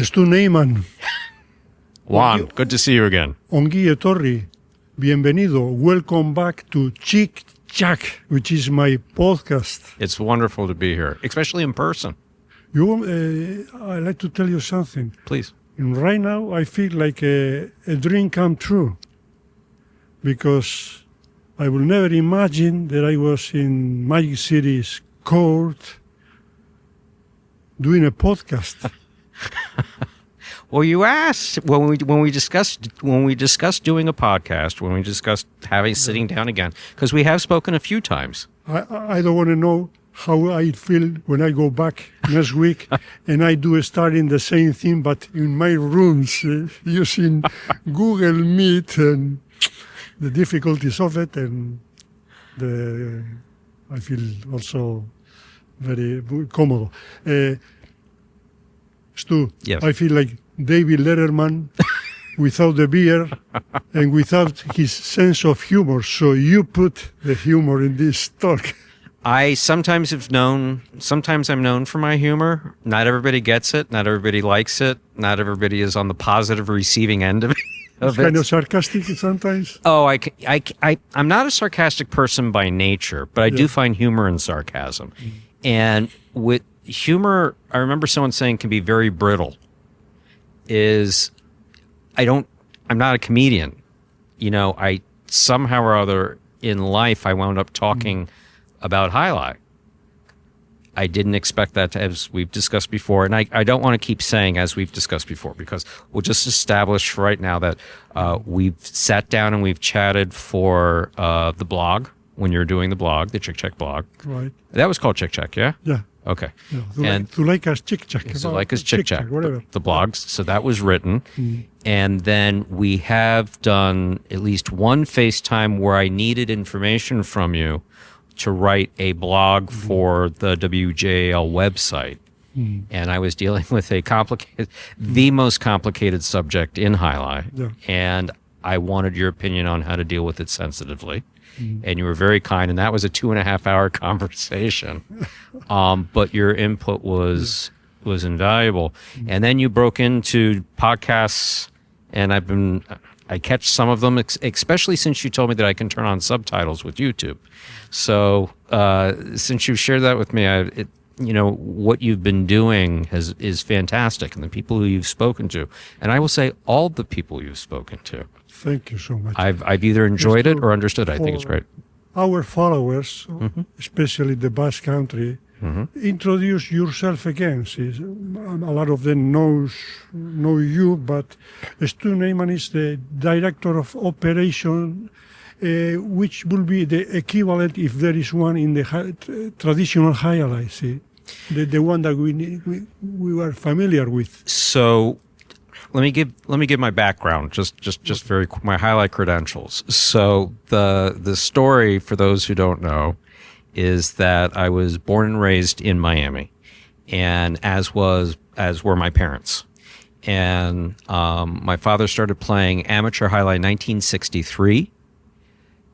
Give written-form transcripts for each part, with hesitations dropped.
Stu Neiman. Juan, good to see you again. Ongi etorri. Bienvenido. Welcome back to txik-txak, which is my podcast. It's wonderful to be here, especially in person. I'd like to tell you something. Please. Right now, I feel like a dream come true because I will never imagine that I was in Magic City's court doing a podcast. Well, you asked when we discussed doing a podcast, when we discussed sitting down again, because we have spoken a few times. I don't want to know how I feel when I go back next week and I do starting the same thing, but in my rooms using Google Meet and the difficulties of it, and I feel also very comfortable. Stu, yes. I feel like David Letterman without the beer and without his sense of humor. So you put the humor in this talk. Sometimes I'm known for my humor. Not everybody gets it. Not everybody likes it. Not everybody is on the positive receiving end of it. It's kind of sarcastic sometimes. Oh, I'm not a sarcastic person by nature, but I do find humor in sarcasm. And with humor, I remember someone saying can be very brittle. I'm not a comedian. You know, I somehow or other in life, I wound up talking about jai-alai. I didn't expect that, as we've discussed before. And I don't want to keep saying as we've discussed before, because we'll just establish right now that we've sat down and we've chatted for the blog, when you're doing the blog, the txik-txak blog. Right. That was called txik-txak, yeah? Yeah. Okay. Yeah, Zuleika's txik-txak. Zuleika's txik-txak, whatever. the blogs. So that was written. And then we have done at least one FaceTime where I needed information from you to write a blog for the WJAL website. And I was dealing with the most complicated subject in jai-alai. Yeah. And I wanted your opinion on how to deal with it sensitively. And you were very kind, and that was a 2.5-hour conversation. But your input was invaluable. And then you broke into podcasts, and I catch some of them, especially since you told me that I can turn on subtitles with YouTube. So since you've shared that with me, what you've been doing is fantastic, and the people who you've spoken to, and I will say all the people you've spoken to. Thank you so much. I've either enjoyed it or understood it. I think it's great. Our followers, especially the Basque country, introduce yourself again. See, a lot of them know you, but Stu Neiman is the director of operation, which will be the equivalent, if there is one, in the traditional jai-alai. See, the one that we were familiar with. So. Let me give my background, just very quick, my jai-alai credentials. So the story, for those who don't know, is that I was born and raised in Miami, and as were my parents. And my father started playing amateur jai-alai in 1963,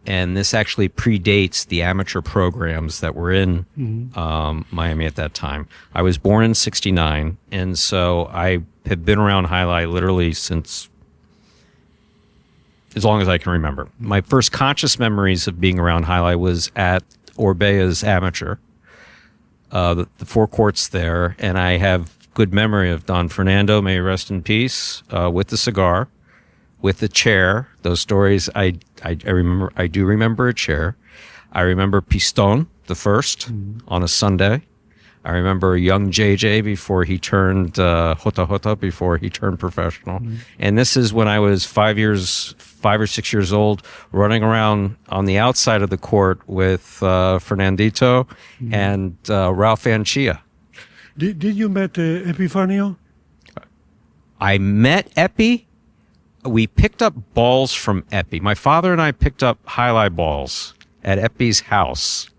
and this actually predates the amateur programs that were in Miami at that time. I was born in 1969, and so I have been around jai-alai literally since as long as I can remember. My first conscious memories of being around jai-alai was at Orbea's amateur, the four courts there, and I have good memory of Don Fernando, may he rest in peace, with the cigar, with the chair. Those stories I remember. I do remember a chair. I remember Piston, the first, on a Sunday. I remember young JJ before he turned Hota, before he turned professional. And this is when I was 5 or 6 years old, running around on the outside of the court with Fernandito and Ralph Anchia. Did you met Epifanio? I met Epi. We picked up balls from Epi. My father and I picked up jai-alai balls at Epi's house.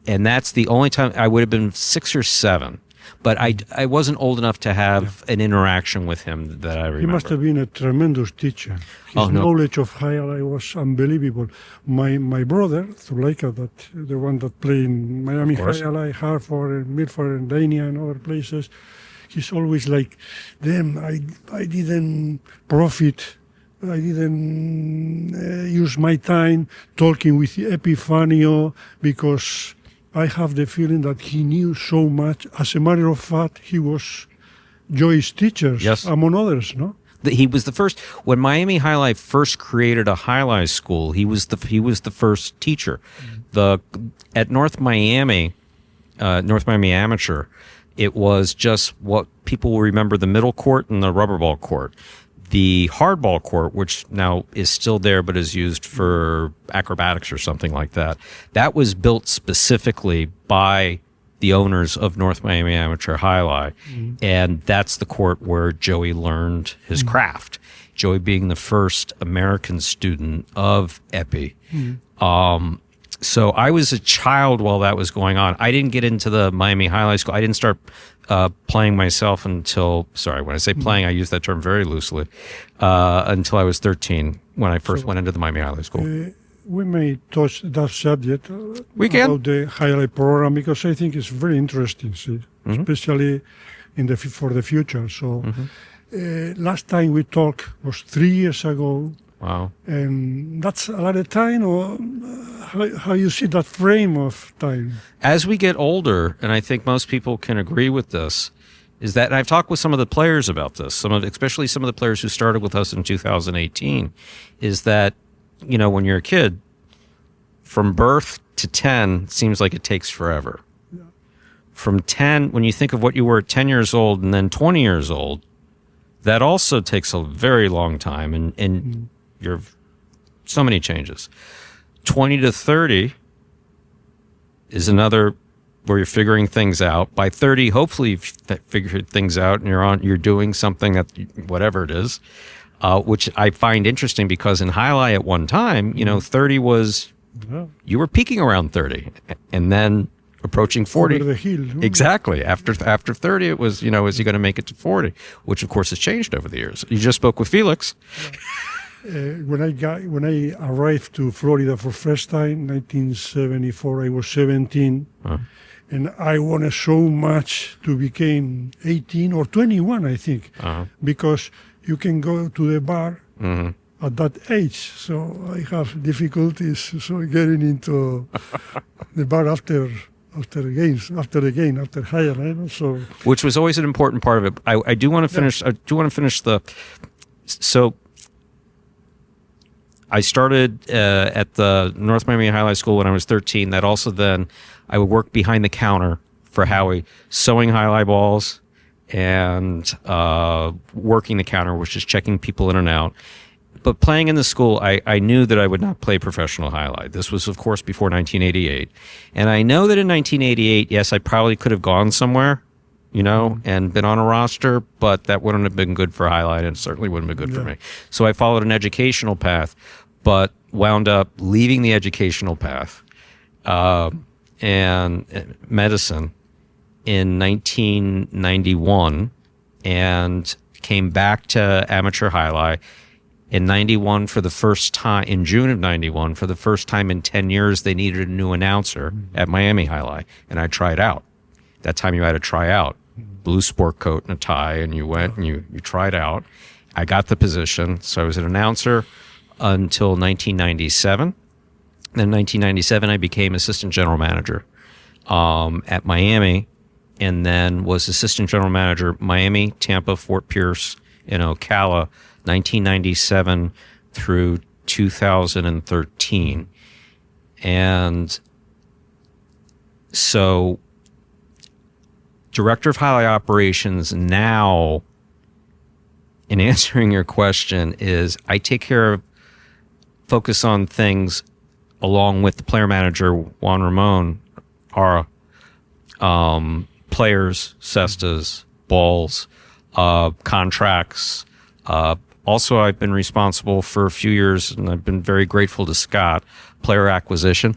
And that's the only time. I would have been 6 or 7. But I wasn't old enough to have an interaction with him that I remember. He must have been a tremendous teacher. His knowledge of jai-alai was unbelievable. My brother, Zuleika, the one that played in Miami Jai-Alai, Hartford, and Milford, and Dania, and other places, he's always like them. I didn't profit. I didn't use my time talking with Epifanio because I have the feeling that he knew so much. As a matter of fact, he was Joy's teacher, Yes. among others, no? He was the first. When Miami Jai-Alai first created a Jai-Alai school, he was the first teacher. At North Miami Amateur, it was just what people will remember: the middle court and the rubber ball court. The hardball court, which now is still there but is used for acrobatics or something like that, that was built specifically by the owners of North Miami Amateur Jai-Alai. And that's the court where Joey learned his craft. Joey being the first American student of Epi. So I was a child while that was going on. I didn't get into the Miami Jai-Alai school. I didn't start playing myself until, sorry, when I say playing, I use that term very loosely, until I was 13 when I first went into the Miami Jai-Alai school. We may touch that subject We can. about the Jai-Alai program because I think it's very interesting, especially for the future. So last time we talked was 3 years ago. Wow. And that's a lot of time, or how you see that frame of time? As we get older, and I think most people can agree with this, is that, and I've talked with some of the players about this, especially some of the players who started with us in 2018, is that, you know, when you're a kid, from birth to 10, it seems like it takes forever. Yeah. From 10, when you think of what you were at 10 years old and then 20 years old, that also takes a very long time, and you're so many changes. 20 to 30 is another where you're figuring things out. By 30, hopefully you've figured things out and you're doing something that, whatever it is, which I find interesting because in Jai-Alai at one time, you know, 30 was, you were peaking around 30 and then approaching 40. Over the hill. Exactly. After 30, it was, you know, is he going to make it to 40? Which of course has changed over the years. You just spoke with Felix. When I arrived to Florida for first time, 1974, I was 17, and I wanted so much to become 18 or 21, I think, because you can go to the bar at that age. So I have difficulties getting into the bar after Jai-Alai. So, which was always an important part of it. I do want to finish. I do want to finish so. I started at the North Miami Jai-Alai School when I was 13. That also then I would work behind the counter for Howie, sewing Jai-Alai balls and working the counter, which is checking people in and out. But playing in the school, I knew that I would not play professional Jai-Alai. This was, of course, before 1988. And I know that in 1988, yes, I probably could have gone somewhere, you know, and been on a roster, but that wouldn't have been good for Jai-Alai, and it certainly wouldn't have been good for me. So I followed an educational path, but wound up leaving the educational path and medicine in 1991 and came back to amateur Jai-Alai in 91 for the first time, in June of 91, for the first time in 10 years, they needed a new announcer at Miami Jai-Alai, and I tried out. That time you had to try out. Blue sport coat and a tie, and you went and you tried out. I got the position, so I was an announcer until 1997. Then 1997, I became assistant general manager at Miami, and then was assistant general manager Miami, Tampa, Fort Pierce, and Ocala, 1997 through 2013. And so director of Jai-Alai operations now, in answering your question, is I take care of, focus on things along with the player manager, Juan Ramon, our players, cestas, balls, contracts. Also, I've been responsible for a few years, and I've been very grateful to Scott, player acquisition,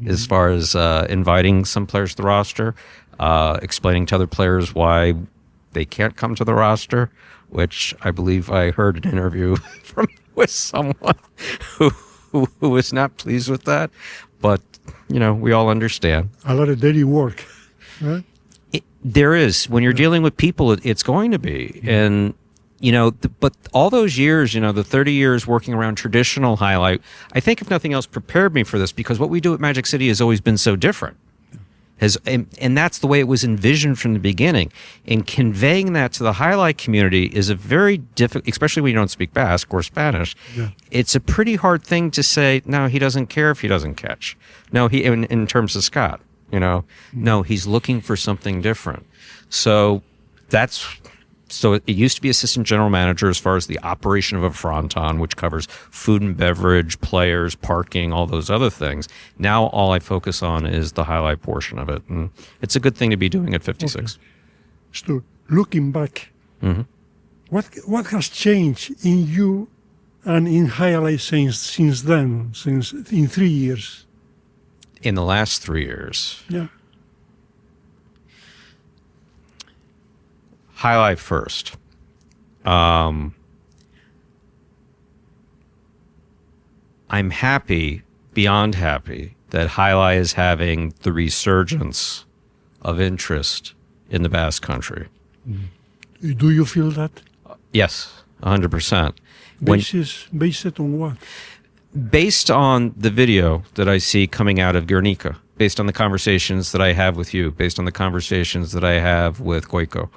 as far as inviting some players to the roster, explaining to other players why they can't come to the roster, which I believe I heard an interview with someone who was not pleased with that. But, you know, we all understand. A lot of dirty work. Right? There is. When you're dealing with people, it's going to be. And, but all those years, the 30 years working around traditional highlight, I think if nothing else prepared me for this, because what we do at Magic City has always been so different. And that's the way it was envisioned from the beginning. And conveying that to the highlight community is a very difficult, especially when you don't speak Basque or Spanish. Yeah. It's a pretty hard thing to say, no, he doesn't care if he doesn't catch. No, in terms of Scott, no, he's looking for something different. So it used to be assistant general manager as far as the operation of a fronton, which covers food and beverage, players, parking, all those other things. Now all I focus on is the highlight portion of it. And it's a good thing to be doing at 56. Okay. Stu, looking back, what has changed in you and in highlight since then, in 3 years? In the last 3 years? Yeah. Highlight first. I'm happy, beyond happy, that highlight is having the resurgence of interest in the Basque Country. Do you feel that? Yes, 100%. Based on what? Based on the video that I see coming out of Guernica, based on the conversations that I have with you, based on the conversations that I have with Goico,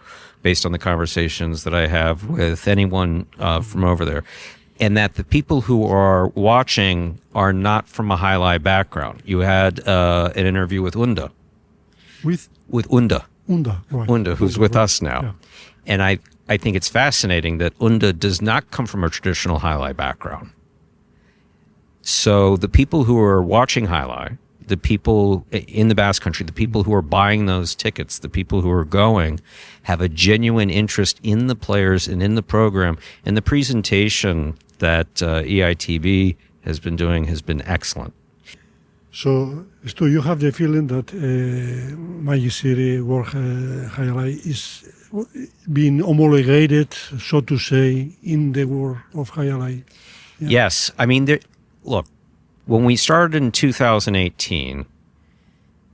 based on the conversations that I have with anyone from over there, and that the people who are watching are not from a highlight background. You had an interview with Unda. With Unda. Unda, right. Unda, who's with us now. Yeah. And I think it's fascinating that Unda does not come from a traditional highlight background. So the people who are watching highlight, the people in the Basque Country, the people who are buying those tickets, the people who are going, have a genuine interest in the players and in the program. And the presentation that EITB has been doing has been excellent. So, Stu, you have the feeling that Magic City World Jai-Alai is being homologated, so to say, in the world of Jai-Alai? Yeah. Yes. I mean, look, when we started in 2018,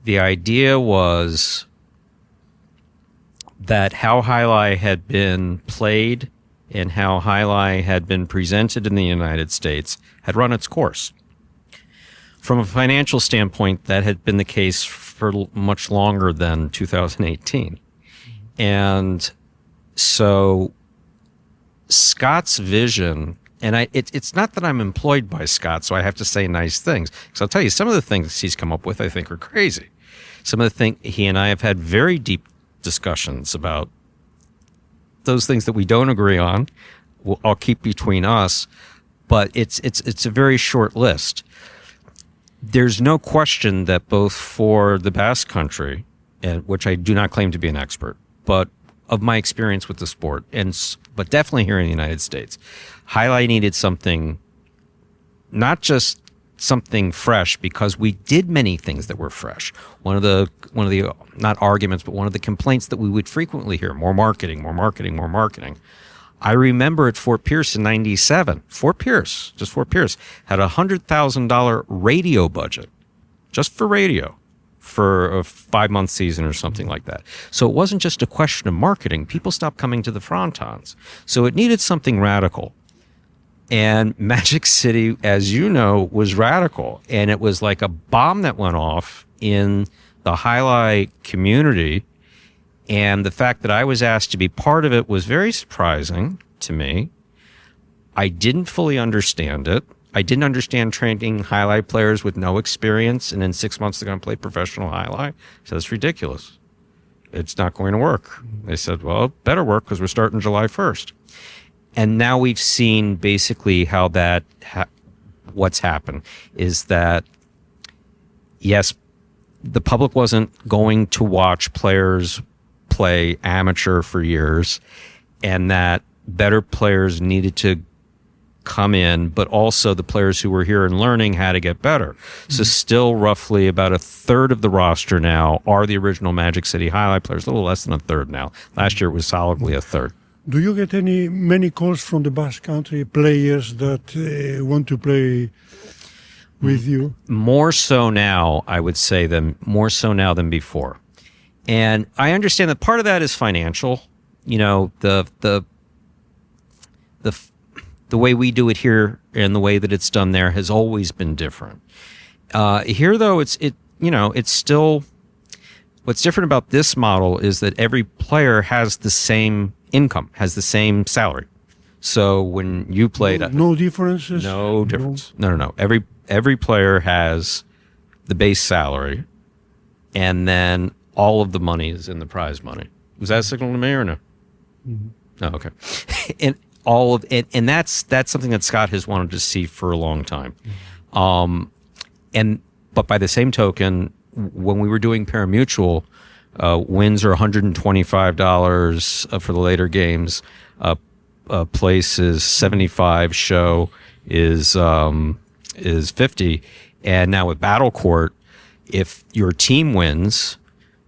the idea was that how Jai-Alai had been played and how Jai-Alai had been presented in the United States had run its course. From a financial standpoint, that had been the case for much longer than 2018. And so Scott's vision, and it's not that I'm employed by Scott, so I have to say nice things. Because I'll tell you, some of the things he's come up with I think are crazy. Some of the things he and I have had very deep discussions about those things that we don't agree on. I'll keep between us, but it's a very short list. There's no question that both for the Basque Country, and which I do not claim to be an expert, but of my experience with the sport, but definitely here in the United States, Jai-Alai needed something, not just something fresh, because we did many things that were fresh. One of the not arguments, but one of the complaints that we would frequently hear: more marketing, more marketing, more marketing. I remember at Fort Pierce in '97, Fort Pierce had a $100,000 radio budget, just for radio, for a 5-month season or something like that. So it wasn't just a question of marketing. People stopped coming to the frontons. So it needed something radical. And Magic City, as you know, was radical. And it was like a bomb that went off in the highlight community. And the fact that I was asked to be part of it was very surprising to me. I didn't fully understand it. I didn't understand training highlight players with no experience, and in 6 months they're going to play professional highlight. So that's ridiculous. It's not going to work. They said, well, it better work because we're starting July 1st. And now we've seen basically how that, what's happened is that, yes, the public wasn't going to watch players play amateur for years, and that better players needed to come in, but also the players who were here and learning how to get better. So still roughly about a third of the roster now are the original Magic City highlight players, a little less than a third now. Last year it was solidly a third. Do you get many calls from the Basque Country players that want to play with you? More so now, I would say, more so now than before. And I understand that part of that is financial. You know, the way we do it here and the way that it's done there has always been different. Here, though, it's still, what's different about this model is that every player has the same income, has the same salary. So when you played, no differences. No difference. No. Every player has the base salary, and then all of the money is in the prize money. Was that a signal to me or no? Mm-hmm. No, okay. And all of it, and that's something that Scott has wanted to see for a long time. Mm-hmm. But by the same token, when we were doing parimutuel, wins are $125 for the later games. Place is 75. Show is 50. And now with Battle Court, if your team wins,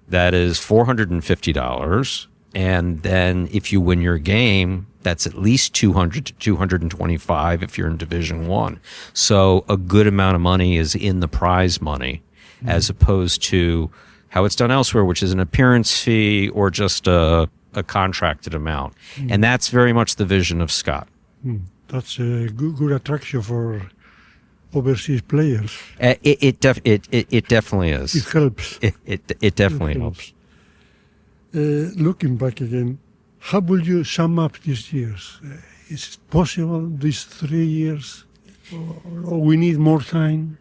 that is $450. And then if you win your game, that's at least $200 to $225 if you're in Division I. So a good amount of money is in the prize money, as opposed to how it's done elsewhere, which is an appearance fee or just a contracted amount. And that's very much the vision of Scott. That's a good attraction for overseas players. It definitely is. It helps. It definitely helps. Looking back again, how would you sum up these years? Is it possible, these 3 years, or we need more time?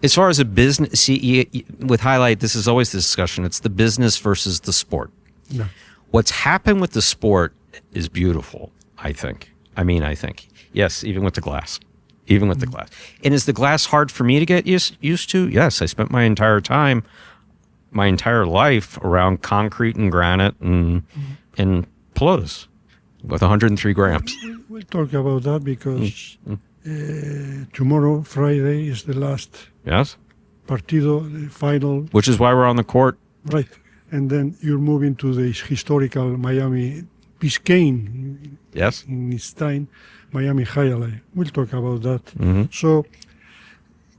As far as a business, see, with Highlight, this is always the discussion. It's the business versus the sport. Yeah. What's happened with the sport is beautiful, I think. Yes, even with the glass. And is the glass hard for me to get used to? Yes, I spent my entire life around concrete and granite and pelotas with 103 grams. We'll talk about that because tomorrow, Friday, is the last partido, the final. Which is why we're on the court. Right. And then you're moving to the historical Miami Biscayne. Yes. In its time, Miami Jai-Alai. We'll talk about that. Mm-hmm. So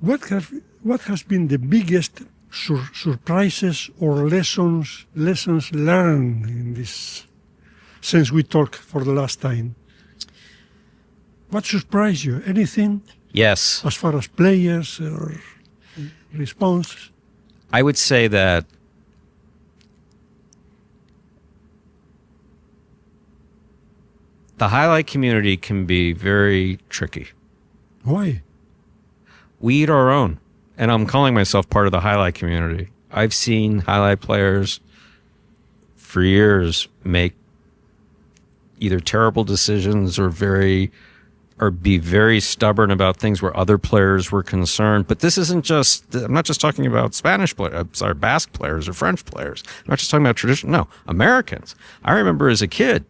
what has been the biggest surprises or lessons learned in this, since we talked for the last time? What surprised you? Anything? Yes. As far as players or response? I would say that the highlight community can be very tricky. Why? We eat our own. And I'm calling myself part of the highlight community. I've seen highlight players for years make either terrible decisions or be very stubborn about things where other players were concerned. But this isn't just, I'm not just talking about Basque players or French players. I'm not just talking about Americans. I remember as a kid,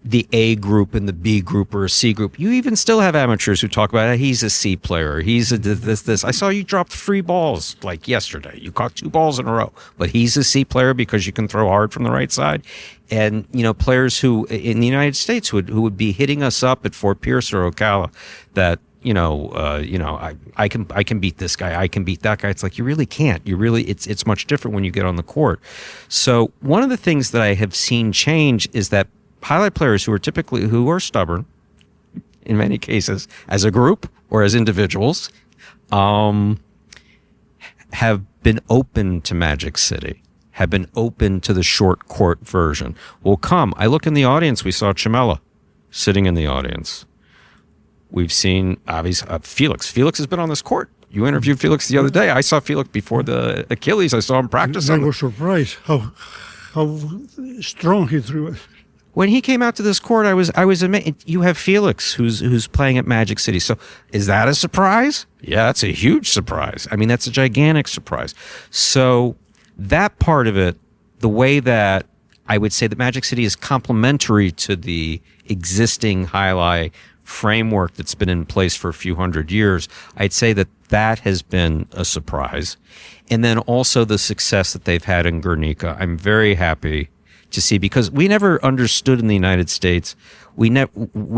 the A group and the B group or a C group. You even still have amateurs who talk about he's a C player. He's a this. I saw you dropped 3 balls like yesterday. You caught 2 balls in a row, but he's a C player because you can throw hard from the right side. And, players who in the United States who would be hitting us up at Fort Pierce or Ocala that, I can beat this guy. I can beat that guy. It's like, you really can't. It's much different when you get on the court. So one of the things that I have seen change is that highlight players who are stubborn, in many cases, as a group or as individuals, have been open to Magic City, have been open to the short court version. Well, I look in the audience, we saw Chimela sitting in the audience. We've seen, obviously, Felix. Felix has been on this court. You interviewed Felix the other day. I saw Felix before the Achilles. I saw him practice. I was surprised how strong he threw it. When he came out to this court, I was amazed. You have Felix, who's playing at Magic City. So is that a surprise? Yeah, that's a huge surprise. That's a gigantic surprise. So that part of it, the way that I would say that Magic City is complementary to the existing highlight framework that's been in place for a few hundred years, I'd say that has been a surprise. And then also the success that they've had in Guernica. I'm very happy to see, because we never understood in the United States. We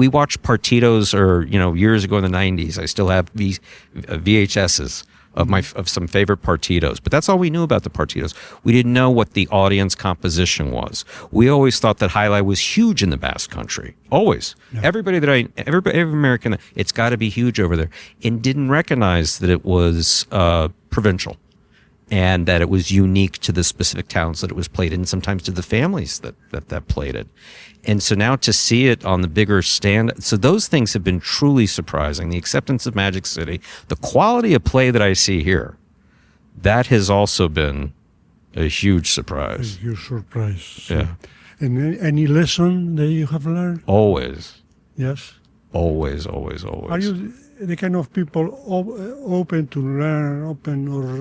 watched partidos, or years ago in the 90s. I still have VHSs of some favorite partidos. But that's all we knew about the partidos. We didn't know what the audience composition was. We always thought that jai-alai was huge in the Basque Country. Always. Yeah. Every American, it's got to be huge over there. And didn't recognize that it was provincial. And that it was unique to the specific towns that it was played in, sometimes to the families that played it. And so now to see it on the bigger stand, so those things have been truly surprising. The acceptance of Magic City, the quality of play that I see here, that has also been a huge surprise. A huge surprise. Yeah. And any lesson that you have learned? Always. Yes. Always, always, always. Are you the kind of people open to learn, or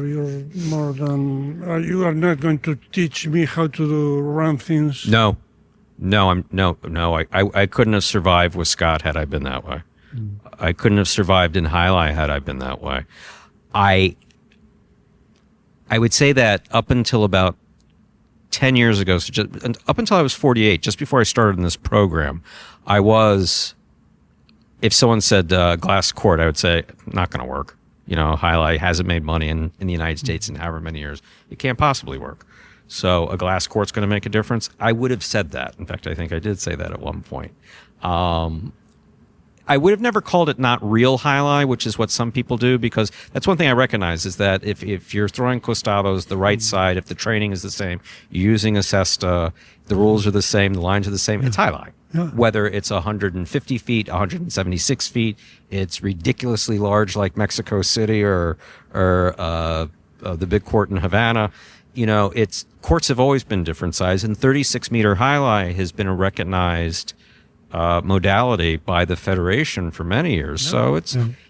you're more than, you are not going to teach me how to run things? No. I couldn't have survived with Scott had I been that way. I couldn't have survived in jai-alai had I been that way. I would say that up until about 10 years ago, so up until I was 48, just before I started in this program, I was, if someone said glass court, I would say, not going to work. You know, jai-alai hasn't made money in the United States in however many years. It can't possibly work. So a glass court's going to make a difference. I would have said that. In fact, I think I did say that at one point. I would have never called it not real jai-alai, which is what some people do, because that's one thing I recognize is that if you're throwing costados the right side, if the training is the same, you're using a cesta, the rules are the same, the lines are the same, it's jai-alai. Yeah. Whether it's 150 feet, 176 feet, it's ridiculously large like Mexico City or the big court in Havana. You know, courts have always been different size, and 36-meter jai-alai has been a recognized modality by the Federation for many years. Yeah.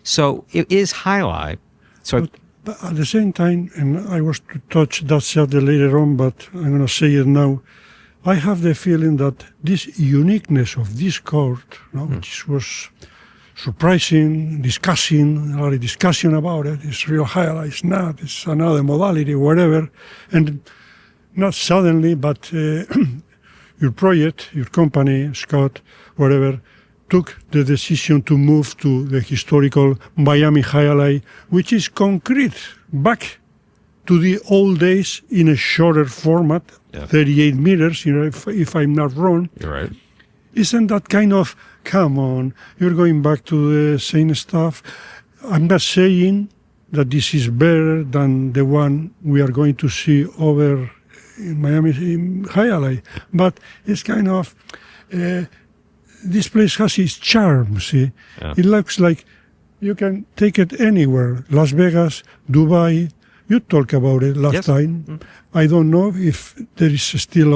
So it is jai-alai. So but at the same time, and I was to touch that subject later on, but I'm going to say it now. I have the feeling that this uniqueness of this court, which was surprising, a lot of discussion about it, it's real jai-alai, it's not, it's another modality, whatever, and not suddenly, but your project, your company, Scott, whatever, took the decision to move to the historical Miami Jai-Alai, which is concrete, back to the old days in a shorter format, 38 meters, if I'm not wrong. You're right. Isn't that kind of, come on, you're going back to the same stuff? I'm not saying that this is better than the one we are going to see over in Miami Jai-Alai, but it's kind of, this place has its charm, see? Yeah. It looks like you can take it anywhere. Las Vegas, Dubai, you talked about it last time. Mm-hmm. I don't know if there is still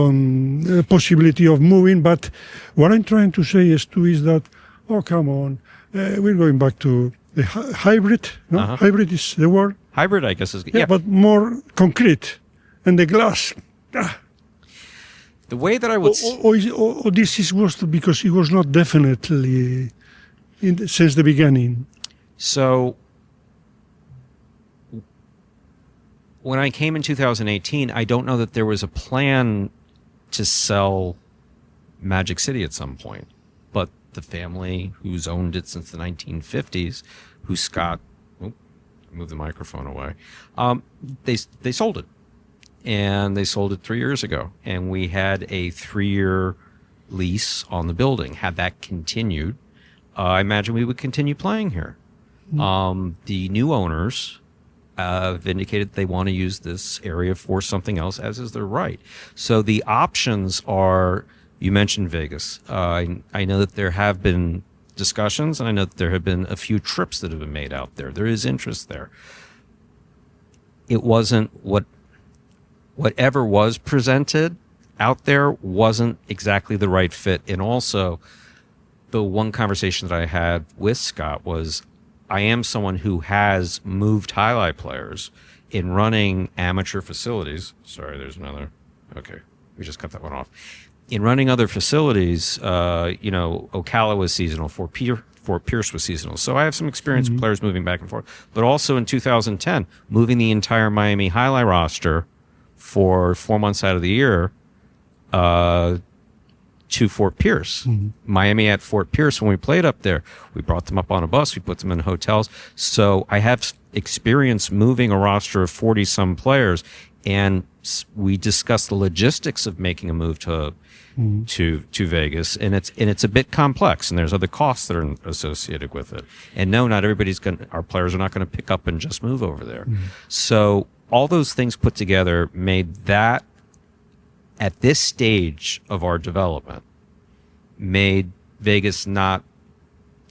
a possibility of moving, but what I'm trying to say is that, oh, come on, we're going back to the hybrid. No? Uh-huh. Hybrid is the word. Hybrid, I guess, is good. Yeah, but more concrete. And the glass. The way that I would... Or this was because it was not definitely since the beginning. So... when I came in 2018, I don't know that there was a plan to sell Magic City at some point. But the family who's owned it since the 1950s, who Scott, move the microphone away, they sold it. And they sold it 3 years ago. And we had a 3-year lease on the building. Had that continued, I imagine we would continue playing here. Mm. The new owners... have indicated they want to use this area for something else, as is their right. So the options are, you mentioned Vegas. I know that there have been discussions, and I know that there have been a few trips that have been made out there. There is interest there. It wasn't whatever was presented out there wasn't exactly the right fit. And also, the one conversation that I had with Scott was, I am someone who has moved jai-alai players in running amateur facilities. Sorry, there's another. Okay, we just cut that one off. In running other facilities, Ocala was seasonal, Fort Pierce was seasonal. So I have some experience with players moving back and forth. But also in 2010, moving the entire Miami Jai-Alai roster for 4 months out of the year to Fort Pierce. Miami at Fort Pierce, when we played up there, we brought them up on a bus, we put them in hotels. So I have experience moving a roster of 40 some players, and we discussed the logistics of making a move to Vegas, and it's a bit complex, and there's other costs that are associated with it. And no, not everybody's our players are not going to pick up and just move over there. So all those things put together made that, at this stage of our development, made Vegas not,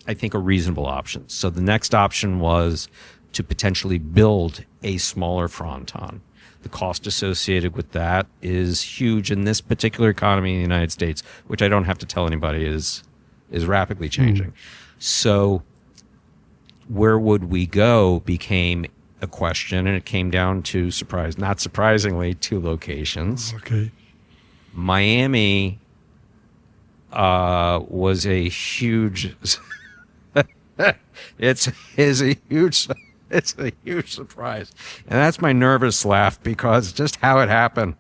I think, a reasonable option. So the next option was to potentially build a smaller fronton. The cost associated with that is huge in this particular economy in the United States, which I don't have to tell anybody is rapidly changing. So where would we go became a question, and it came down to, not surprisingly, 2 locations. Okay. Miami was a huge it's a huge surprise. And that's my nervous laugh, because just how it happened.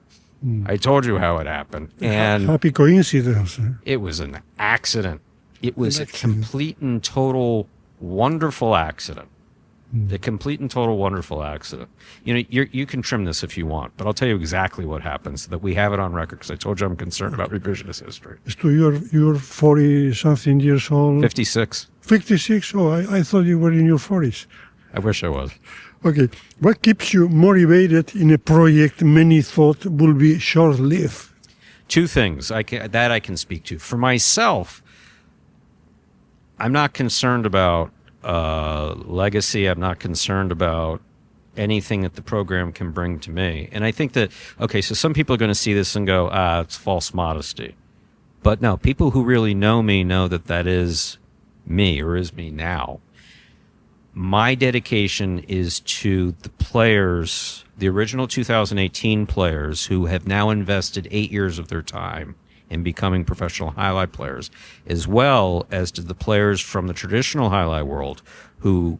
I told you how it happened. And happy coincidence. it was an accident. It was a complete and total wonderful accident. A complete and total wonderful accident. You know, you can trim this if you want, but I'll tell you exactly what happened so that we have it on record, because I told you I'm concerned about revisionist history. Stu, you're 40-something years old. 56. 56? Oh, I thought you were in your 40s. I wish I was. Okay. What keeps you motivated in a project many thought will be short-lived? 2 things I can speak to. For myself, I'm not concerned about legacy. I'm not concerned about anything that the program can bring to me. And I think that, okay, so some people are going to see this and go, it's false modesty. But no, people who really know me know that that is me, or is me now. My dedication is to the players, the original 2018 players, who have now invested 8 years of their time in becoming professional highlight players, as well as to the players from the traditional highlight world who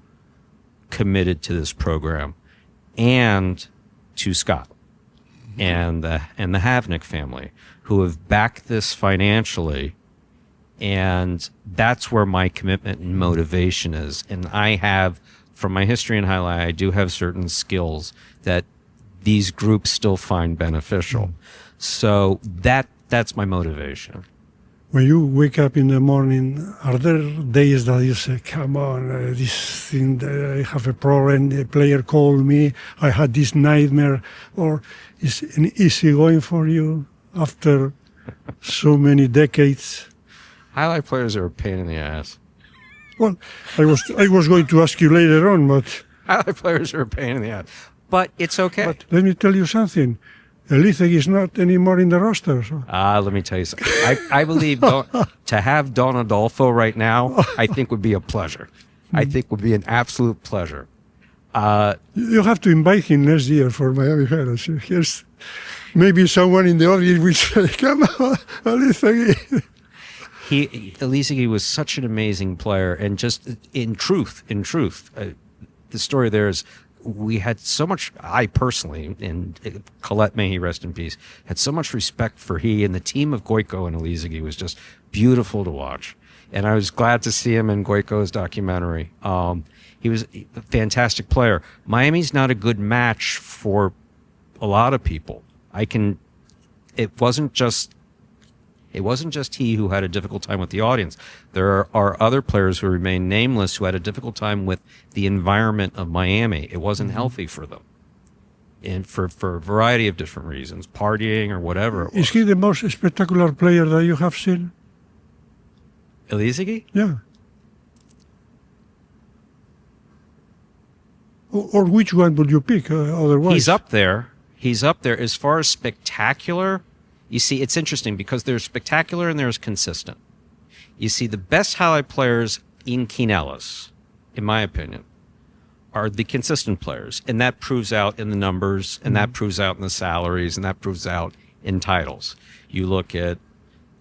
committed to this program, and to Scott and the Havnick family, who have backed this financially. And that's where my commitment and motivation is. And I have, from my history in highlight, I do have certain skills that these groups still find beneficial. So that's my motivation. When you wake up in the morning, are there days that you say, come on, this thing, I have a problem, the player called me, I had this nightmare, or is it easy going for you after so many decades? Highlight players are a pain in the ass. Well, I was going to ask you later on, but... Highlight players are a pain in the ass. But it's okay. But let me tell you something. Elizeg is not anymore in the roster. So. Let me tell you something. I believe to have Don Adolfo right now, I think would be a pleasure. I think would be an absolute pleasure. You have to invite him next year for Miami Herald. Here's maybe someone in the audience will say, come on, Elizeg. Elizeg was such an amazing player, and just in truth, the story there is, we had so much, I personally, and Colette, may he rest in peace, had so much respect for he and the team of Goico and Elizeg was just beautiful to watch. And I was glad to see him in Goico's documentary. He was a fantastic player. Miami's not a good match for a lot of people. It wasn't just he who had a difficult time with the audience. There are other players who remain nameless who had a difficult time with the environment of Miami. It wasn't healthy for them, and for a variety of different reasons, partying or whatever it was. Is he the most spectacular player that you have seen? Elizeg? Yeah. Or which one would you pick otherwise? He's up there. As far as spectacular... You see, it's interesting because there's spectacular and there's consistent. You see, the best highlight players in Quinellas, in my opinion, are the consistent players. And that proves out in the numbers, and that proves out in the salaries, and that proves out in titles. You look at,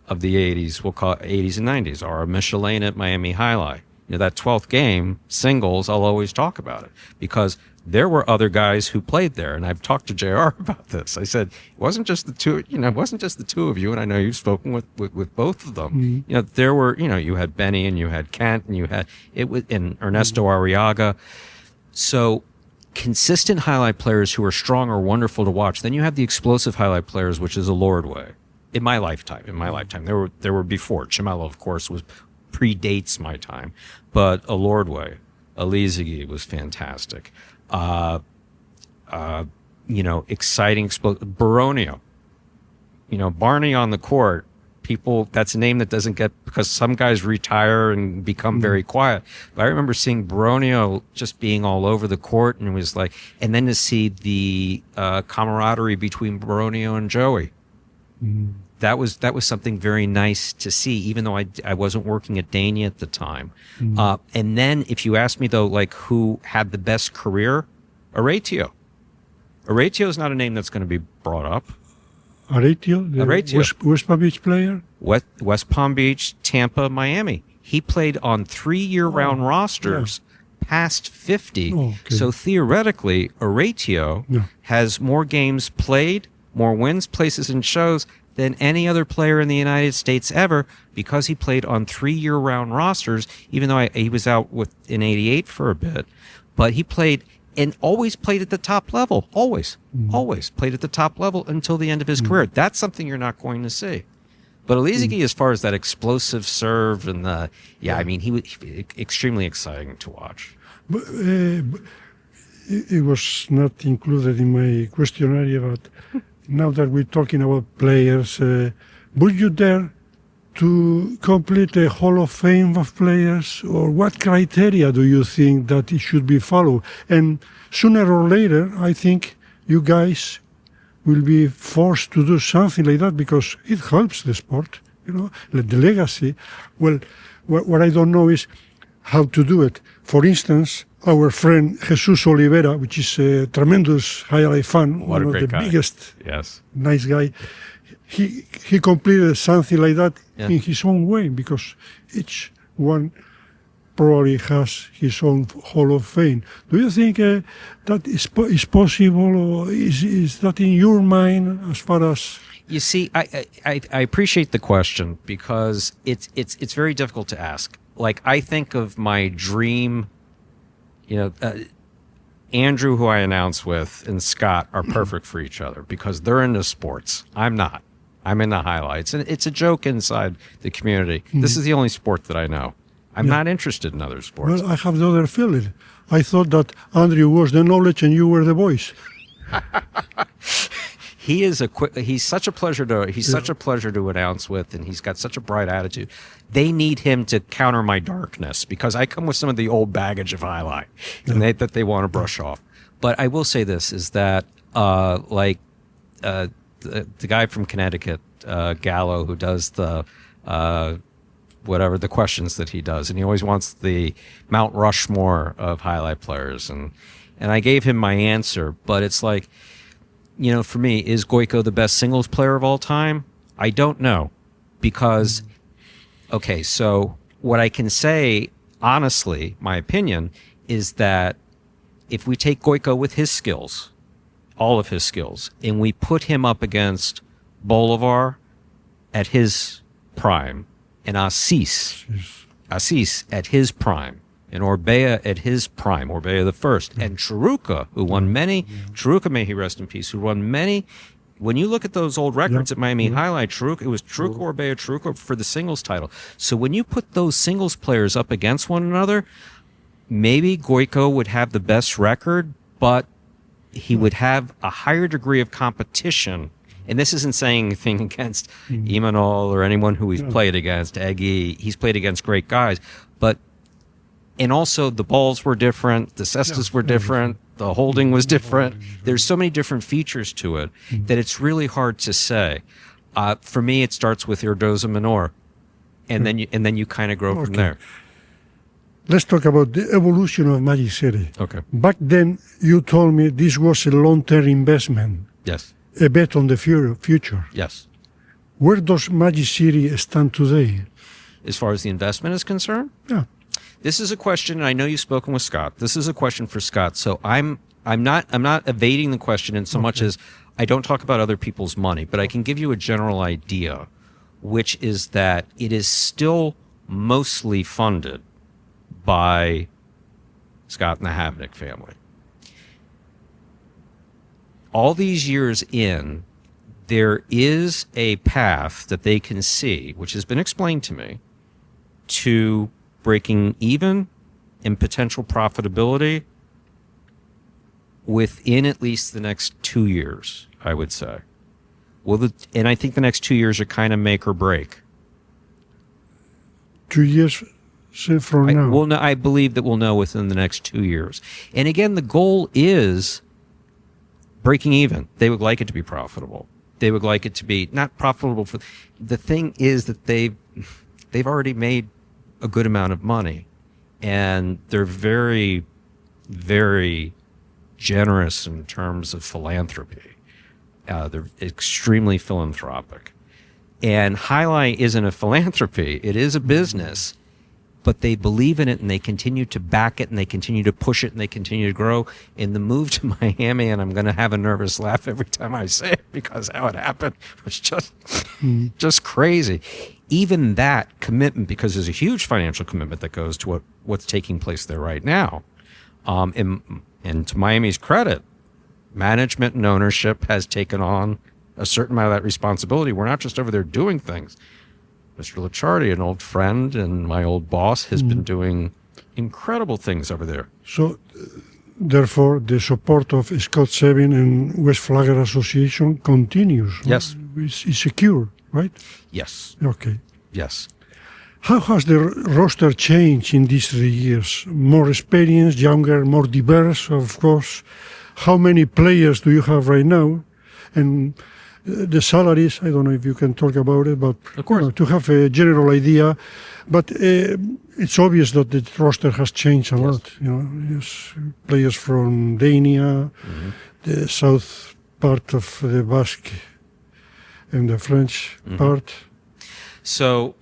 of the 80s, we'll call it 80s and 90s, or Michelin at Miami Highlight. You know, that 12th game, singles, I'll always talk about it because there were other guys who played there, and I've talked to JR about this. I said, it wasn't just the two, it wasn't just the two of you, and I know you've spoken with both of them. There were, you had Benny and you had Kent and you had and Ernesto Arriaga. So consistent highlight players who are strong are wonderful to watch. Then you have the explosive highlight players, which is a Lord way. In my lifetime, there were before. Chimelo, of course, predates my time, but a Lord way, Alizigi was fantastic. Exciting, Baronio. Barney on the court. People, that's a name that doesn't get, because some guys retire and become very quiet. But I remember seeing Baronio just being all over the court, and it was like, and then to see the camaraderie between Baronio and Joey. That was something very nice to see, even though I wasn't working at Dania at the time. And then if you ask me though, like who had the best career, Oratio. Oratio is not a name that's going to be brought up. Oratio, West Palm Beach player? West Palm Beach, Tampa, Miami. He played on 3 year-round rosters past 50. Okay. So theoretically, Oratio has more games played, more wins, places, and shows than any other player in the United States ever, because he played on 3 year-round rosters, even though he was out in 88 for a bit. But he played and always played at the top level. Always played at the top level until the end of his career. That's something you're not going to see. But Alizigi, as far as that explosive serve and he was extremely exciting to watch. But, it was not included in my questionnaire, but now that we're talking about players, would you dare to complete a Hall of Fame of players, or what criteria do you think that it should be followed? And sooner or later, I think you guys will be forced to do something like that, because it helps the sport, the legacy. Well, what I don't know is how to do it. For instance, our friend Jesus Oliveira, which is a tremendous jai-alai fan, one of the biggest, nice guy, he completed something like that in his own way, because each one probably has his own Hall of Fame. Do you think that is possible, or is that in your mind as far as... You see, I appreciate the question, because it's very difficult to ask. Like, I think of my dream, Andrew, who I announce with, and Scott are perfect for each other, because they're into sports. I'm not. I'm in the highlights. And it's a joke inside the community. This is the only sport that I know. I'm not interested in other sports. Well, I have the other feeling. I thought that Andrew was the knowledge and you were the voice. He's such a pleasure to announce with, and he's got such a bright attitude. They need him to counter my darkness, because I come with some of the old baggage of jai-alai that they want to brush off. But I will say this, is that the guy from Connecticut, Gallo, who does the questions that he does, and he always wants the Mount Rushmore of jai-alai players, and I gave him my answer, but it's like, for me, is Gojko the best singles player of all time? I don't know, because, so what I can say, honestly, my opinion, is that if we take Gojko with his skills, all of his skills, and we put him up against Bolivar at his prime, and Assis at his prime, and Orbea at his prime, Orbea the first, and Chiruka, who won many, Chiruka, may he rest in peace, who won many. When you look at those old records at Miami Jai-Alai, it was Chiruka, Orbea, Chiruka for the singles title. So when you put those singles players up against one another, maybe Gojko would have the best record, but he would have a higher degree of competition. And this isn't saying anything against Imanol or anyone who he's played against, Eggy. He's played against great guys. And also the balls were different, the cestas were different, the holding was different. There's so many different features to it that it's really hard to say. For me, it starts with Irdoza Minor, and then you kind of grow from there. Let's talk about the evolution of Magic City. Okay. Back then, you told me this was a long-term investment. Yes. A bet on the future. Yes. Where does Magic City stand today? As far as the investment is concerned? Yeah. This is a question, and I know you've spoken with Scott. This is a question for Scott. So I'm I'm not evading the question in so much as I don't talk about other people's money, but I can give you a general idea, which is that it is still mostly funded by Scott and the Havnick family. All these years in, there is a path that they can see, which has been explained to me, to breaking even in potential profitability within at least the next 2 years, I would say. And I think the next 2 years are kind of make or break. 2 years from now? I believe that we'll know within the next 2 years. And again, the goal is breaking even. They would like it to be profitable. They would like it to be not profitable. The thing is that they've already made a good amount of money, and they're very, very generous in terms of philanthropy. They're extremely philanthropic. And Jai-Alai isn't a philanthropy. It is a business, but they believe in it, and they continue to back it, and they continue to push it, and they continue to grow. In the move to Miami, and I'm going to have a nervous laugh every time I say it because how it happened was just crazy. Even that commitment, because there's a huge financial commitment that goes to what's taking place there right now. And to Miami's credit, management and ownership has taken on a certain amount of that responsibility. We're not just over there doing things. Mr. Licciardi, an old friend and my old boss, has been doing incredible things over there. So, therefore, the support of Scott Sevin and West Flagler Association continues. Yes. It's secure, right? Yes. Okay. Yes. How has the roster changed in these 3 years? More experienced, younger, more diverse, of course. How many players do you have right now? And the salaries, I don't know if you can talk about it, but of course. To have a general idea. But it's obvious that the roster has changed a lot. Yes, players from Dania, the south part of the Basque, and the French part. So,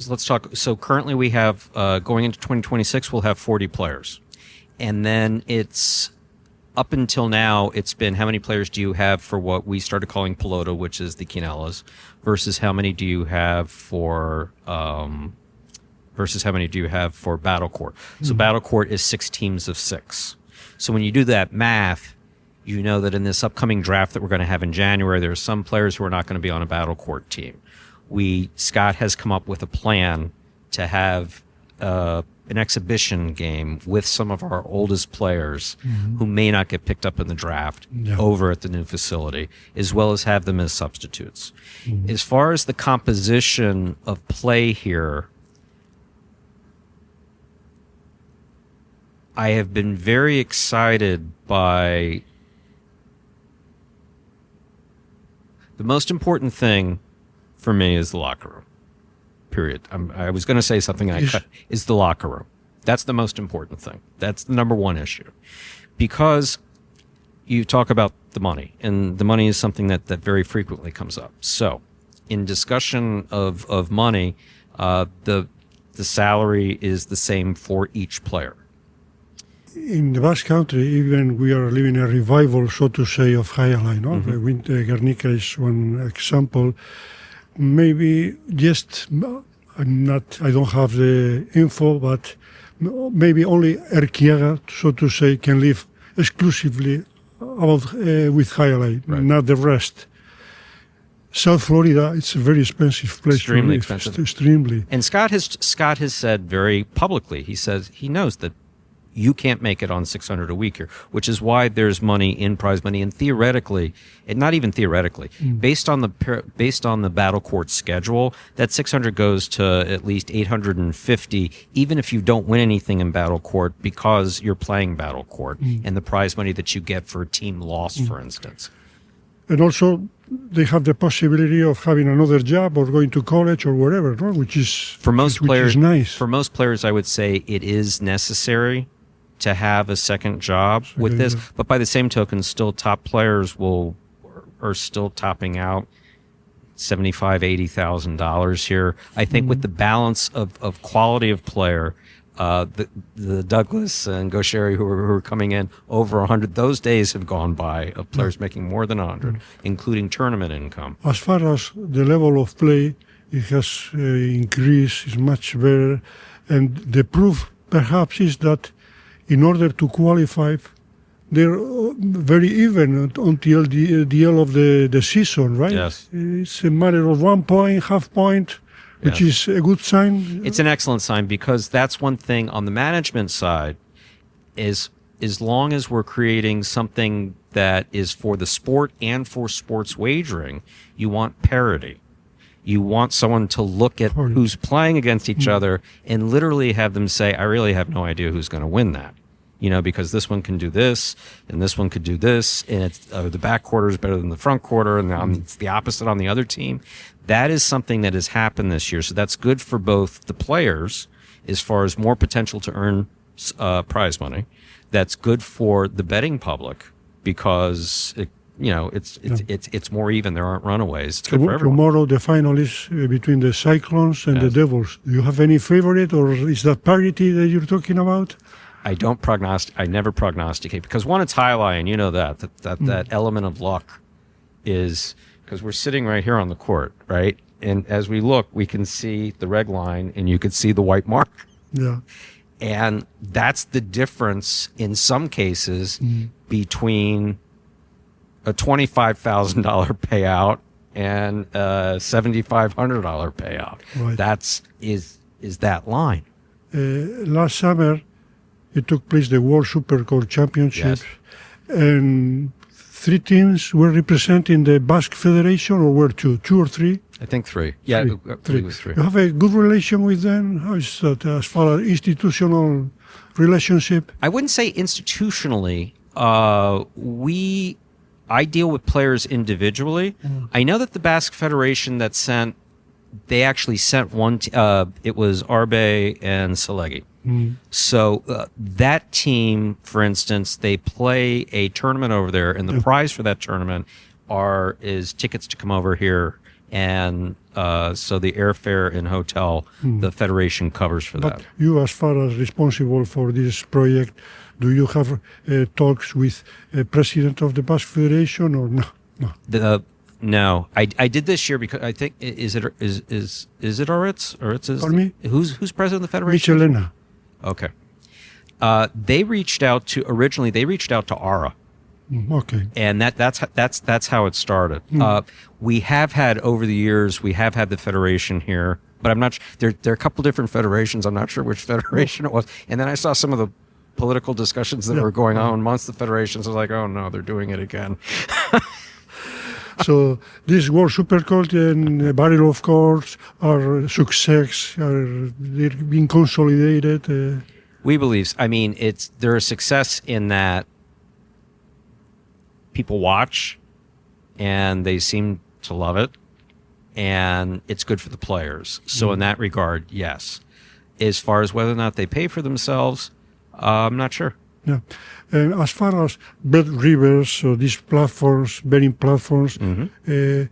let's talk. So currently we have, going into 2026, we'll have 40 players. And then it's, up until now, it's been how many players do you have for what we started calling pelota, which is the quinellas, versus how many do you have for battle court. So battle court is 6 teams of 6. So when you do that math, you know that in this upcoming draft that we're going to have in January, there are some players who are not going to be on a battle court team. Scott has come up with a plan to have an exhibition game with some of our oldest players who may not get picked up in the draft over at the new facility, as well as have them as substitutes. As far as the composition of play here, I have been very excited by the most important thing for me is the locker room. Period. I was going to say something and I cut. Is the locker room. That's the most important thing. That's the number one issue. Because you talk about the money, and the money is something that very frequently comes up. So, in discussion of money, the salary is the same for each player. In the Basque Country, even we are living a revival, so to say, of Jai-Alai. No? Guernica is one example. Maybe just, I don't have the info, but maybe only Erquiaga, so to say, can live exclusively with Jai-Alai, not the rest. South Florida, it's a very expensive place. Extremely to live. expensive. Extremely. And Scott has said very publicly, he says he knows that you can't make it on $600 a week here, which is why there's money in prize money. And theoretically, and not even theoretically, based on the battle court schedule, that $600 goes to at least $850, even if you don't win anything in battle court, because you're playing battle court and the prize money that you get for a team loss, for instance. And also, they have the possibility of having another job or going to college or whatever, no? which is nice. For most players, I would say it is necessary to have a second job with this, but by the same token, still top players are still topping out $75,000, $80,000 here. I think with the balance of quality of player The Douglas and Gaucheri who are coming in over 100, those days have gone by of players making more than 100, including tournament income. As far as the level of play, it has increased, is much better. And the proof perhaps is that in order to qualify, they're very even until the end of the season, right? Yes. It's a matter of 1 point, half point, which is a good sign. It's an excellent sign because that's one thing on the management side is as long as we're creating something that is for the sport and for sports wagering, you want parity. You want someone to look at who's playing against each other and literally have them say, I really have no idea who's going to win that. You know, because this one can do this, and this one could do this, and it's the back quarter is better than the front quarter, and it's the opposite on the other team. That is something that has happened this year. So that's good for both the players as far as more potential to earn prize money. That's good for the betting public because it's more even. There aren't runaways. It's good for everyone. Tomorrow the final is between the Cyclones and the Devils. Do you have any favorite, or is that parity that you're talking about? I never prognosticate because one, it's Jai-Alai, and you know that element of luck is because we're sitting right here on the court, right? And as we look, we can see the red line and you can see the white mark. Yeah. And that's the difference in some cases between a $25,000 payout and a $7,500 payout. Right. That's that line. Last summer, it took place the World Supercore Championship, and 3 teams were representing the Basque Federation, or were 2 or 3? I think 3. Yeah, Three. I believe it was 3. You have a good relation with them? How is that as far as institutional relationship? I wouldn't say institutionally. I deal with players individually. I know that the Basque Federation they actually sent one. It was Arbe and Salegi. So that team, for instance, they play a tournament over there, and the prize for that tournament is tickets to come over here, and so the airfare and hotel the federation covers for that. But you, as far as responsible for this project, do you have talks with the president of the Basque Federation, or no? No, I did this year because I think is it Oritz? Oritz is Pardon me? Who's president of the federation? Michelena. Okay. They reached out to Ara. Okay. And that's how it started. We have had over the years, the federation here, but I'm not. There are a couple different federations. I'm not sure which federation it was. And then I saw some of the political discussions that were going on amongst the federations. I was like, oh no, they're doing it again. So this World Supercourt and Barrel of Courts are success. They're being consolidated. We believe. I mean, they're a success in that people watch, and they seem to love it, and it's good for the players. So in that regard, yes. As far as whether or not they pay for themselves, I'm not sure. Yeah. And as far as bet rivers, so these platforms, betting platforms, I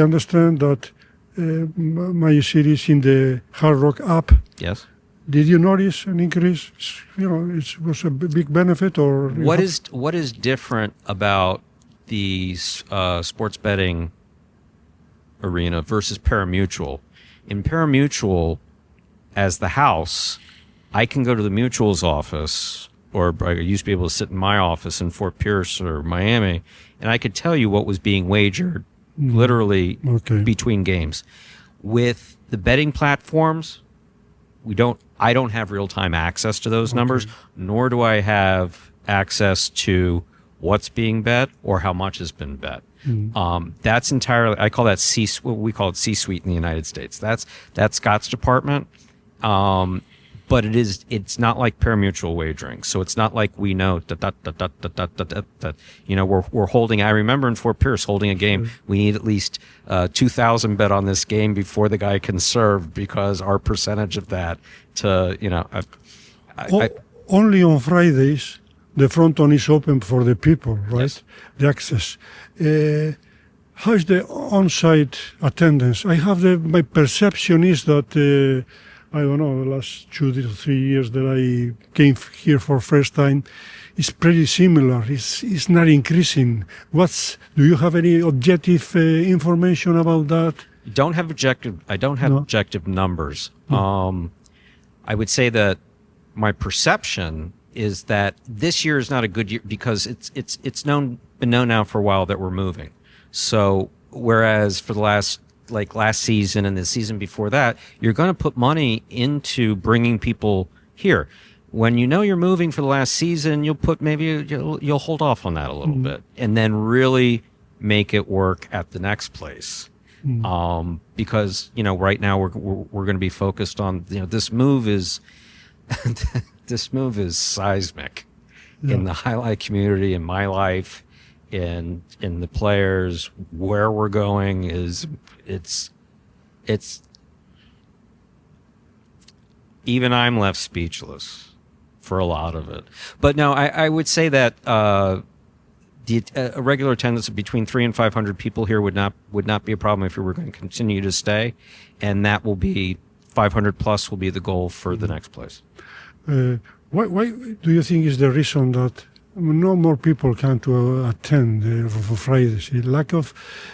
understand that my series in the Hard Rock app. Yes. Did you notice an increase? It was a big benefit, or what is different about the sports betting arena versus parimutuel? In parimutuel, as the house, I can go to the mutual's office, or I used to be able to sit in my office in Fort Pierce or Miami, and I could tell you what was being wagered literally between games. With the betting platforms, I don't have real-time access to those numbers, nor do I have access to what's being bet or how much has been bet. That's entirely, I call that we call it C-suite in the United States. That's Scott's department. But it's not like parimutuel wagering. So it's not like we know that we're holding. I remember in Fort Pierce holding a game. We need at least 2,000 bet on this game before the guy can serve, because our percentage of that only on Fridays the fronton is open for the people, right? Yes. The access. How is the on-site attendance? My perception is that I don't know, the last 2 to 3 years that I came here for first time, it's pretty similar. It's not increasing. Do you have any objective information about that? I don't have objective numbers. I would say that my perception is that this year is not a good year because it's been known now for a while that we're moving. So whereas for the last season and the season before that, you're going to put money into bringing people here. When you know you're moving for the last season, you'll hold off on that a little bit and then really make it work at the next place. Because right now we're going to be focused on this move is seismic in the jai-alai community, in my life, in the players. Where we're going is it's even I'm left speechless for a lot of it. But no, I would say that a regular attendance of between 300 and 500 people here would not be a problem if we were going to continue to stay, and that will be 500 plus will be the goal for the next place. Why do you think is the reason that no more people come to attend for Fridays? Lack of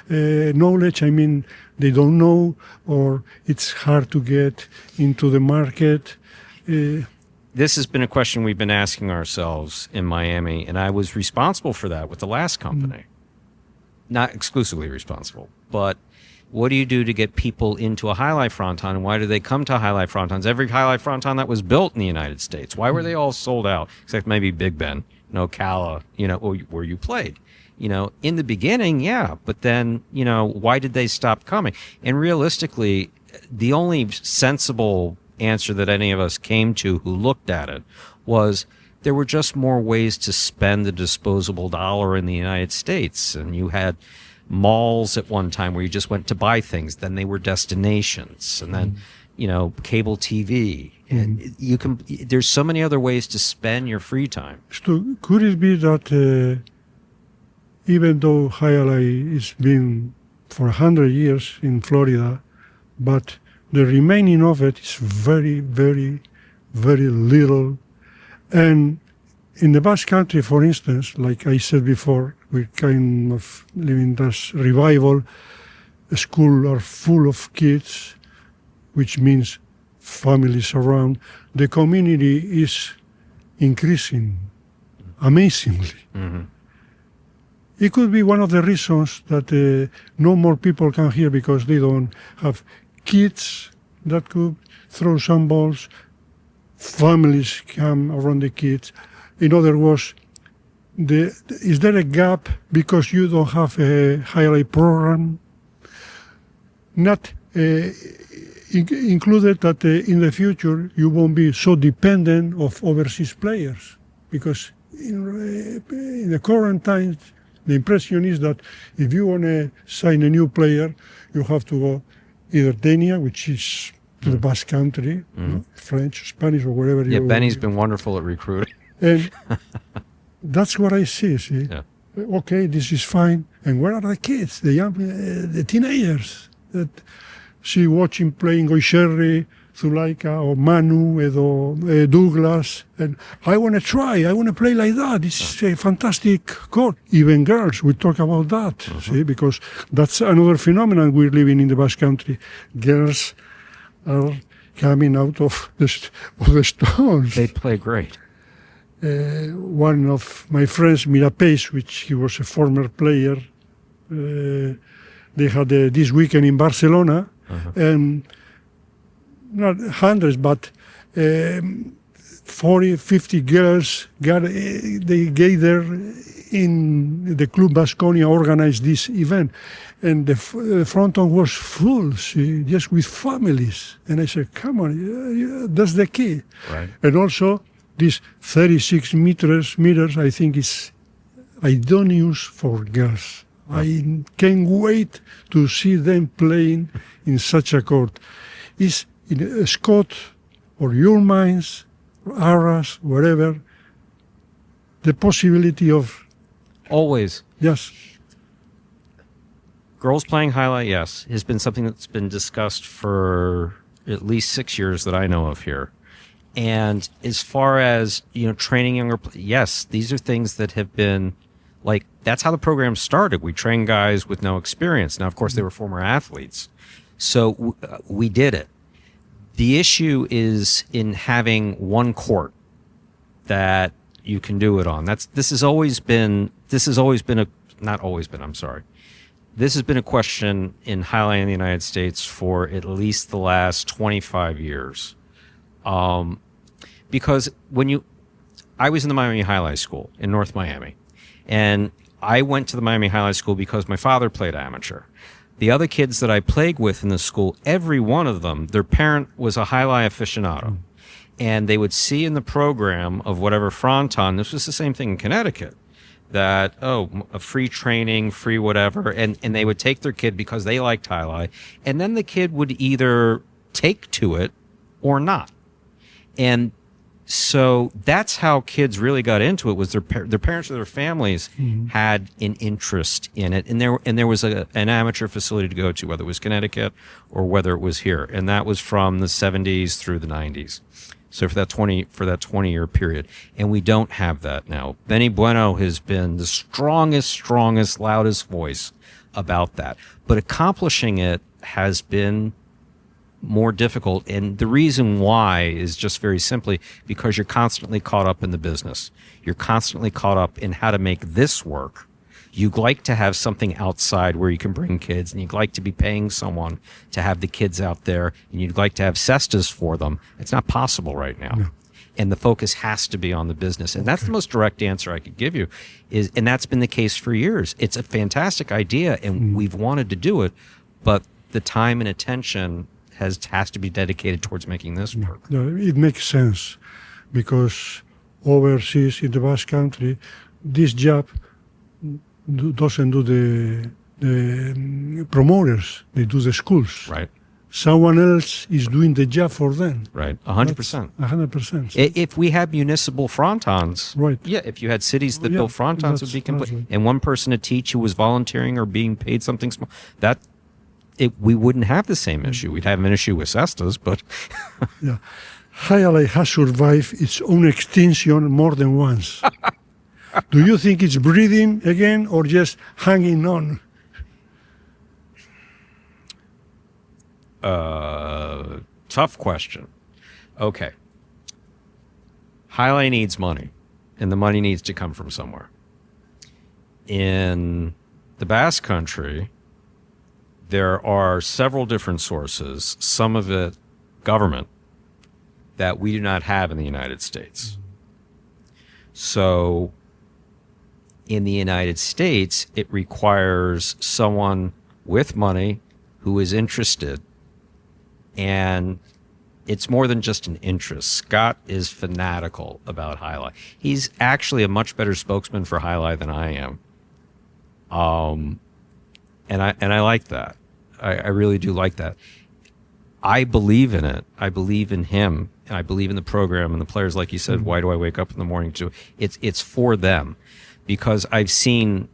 knowledge. I mean, they don't know, or it's hard to get into the market. This has been a question we've been asking ourselves in Miami, and I was responsible for that with the last company. Not exclusively responsible, but what do you do to get people into a jai-alai fronton, and why do they come to jai-alai frontons? Every jai-alai fronton that was built in the United States, why were they all sold out? Except maybe Big Ben, Ocala, where you played. In the beginning, yeah, but then, why did they stop coming? And realistically, the only sensible answer that any of us came to who looked at it was there were just more ways to spend the disposable dollar in the United States. And you had malls at one time where you just went to buy things. Then they were destinations, and then, cable TV. And there's so many other ways to spend your free time. Stu, could it be that even though jai-alai has been for 100 years in Florida, but the remaining of it is very, very, very little. And in the Basque country, for instance, like I said before, we're kind of living this revival. The schools are full of kids, which means families around. The community is increasing amazingly. Mm-hmm. It could be one of the reasons that no more people come here because they don't have kids that could throw some balls. Families come around the kids. In other words, is there a gap because you don't have a jai-alai program? Not included that in the future you won't be so dependent of overseas players, because in the current times the impression is that if you want to sign a new player, you have to go either Denia, which is to the Basque country, French, Spanish, or wherever you... Yeah, Benny's been wonderful at recruiting. And that's what I see. Yeah. Okay, this is fine. And where are the kids, the teenagers that see watching playing Goisherri, Zulaika, or Manu, or Douglas, and I want to play like that. It's a fantastic court. Even girls, we talk about that, see, because that's another phenomenon we're living in the Basque country. Girls are coming out of the stones. They play great. One of my friends, Mirapeix, which he was a former player, they had this weekend in Barcelona, and not hundreds, but 40, 50 girls they gathered in the Club Baskonia, organized this event. And the fronton was full, see, just with families. And I said, come on, that's the key. Right. And also, this 36 meters, I think is idoneous for girls. I can't wait to see them playing in such a court. Is in Scott or your mines, Arras, wherever, the possibility of... Always. Yes. Girls playing jai-alai, yes, has been something that's been discussed for at least 6 years that I know of here. And as far as, training younger, yes, these are things that have been like, that's how the program started. We train guys with no experience. Now, of course, they were former athletes. So we did it. The issue is in having one court that you can do it on. This has been a question in Jai-Alai in the United States for at least the last 25 years. Because I was in the Miami Jai-Alai school in North Miami, and I went to the Miami Jai-Alai school because my father played amateur. The other kids that I played with in the school, every one of them, their parent was a Jai-Alai aficionado. And they would see in the program of whatever fronton, this was the same thing in Connecticut, that, a free training, free whatever, and they would take their kid because they liked Jai-Alai, and then the kid would either take to it or not. And so that's how kids really got into it, was their parents or their families had an interest in it. And there was an amateur facility to go to, whether it was Connecticut or whether it was here. And that was from the 70s through the 90s. So for that 20-year period. And we don't have that now. Benny Bueno has been the strongest, loudest voice about that. But accomplishing it has been more difficult. And the reason why is just very simply because you're constantly caught up in the business. You're constantly caught up in how to make this work. You'd like to have something outside where you can bring kids, and you'd like to be paying someone to have the kids out there, and you'd like to have cestas for them. It's not possible right now. No. And the focus has to be on the business. And that's the most direct answer I could give you, and that's been the case for years. It's a fantastic idea, and we've wanted to do it, but the time and attention has to be dedicated towards making this work. No, it makes sense, because overseas in the Basque country, this job doesn't do the promoters, they do the schools. Right. Someone else is doing the job for them. Right, 100%. 100%. If we had municipal frontons, right. Yeah, if you had cities that built frontons, it would be complete. And one person to teach who was volunteering or being paid something small, we wouldn't have the same issue. We'd have an issue with cestas, but... Yeah. Jai-Alai has survived its own extinction more than once. Do you think it's breathing again or just hanging on? Tough question. Okay. Jai-Alai needs money, and the money needs to come from somewhere. In the Basque country, there are several different sources, some of it government, that we do not have in the United States. So in the United States, it requires someone with money who is interested. And it's more than just an interest. Scott is fanatical about Jai-Alai. He's actually a much better spokesman for Jai-Alai than I am. And I like that. I really do like that. I believe in it. I believe in him. And I believe in the program and the players. Like you said, why do I wake up in the morning to it? It's for them, because I've seen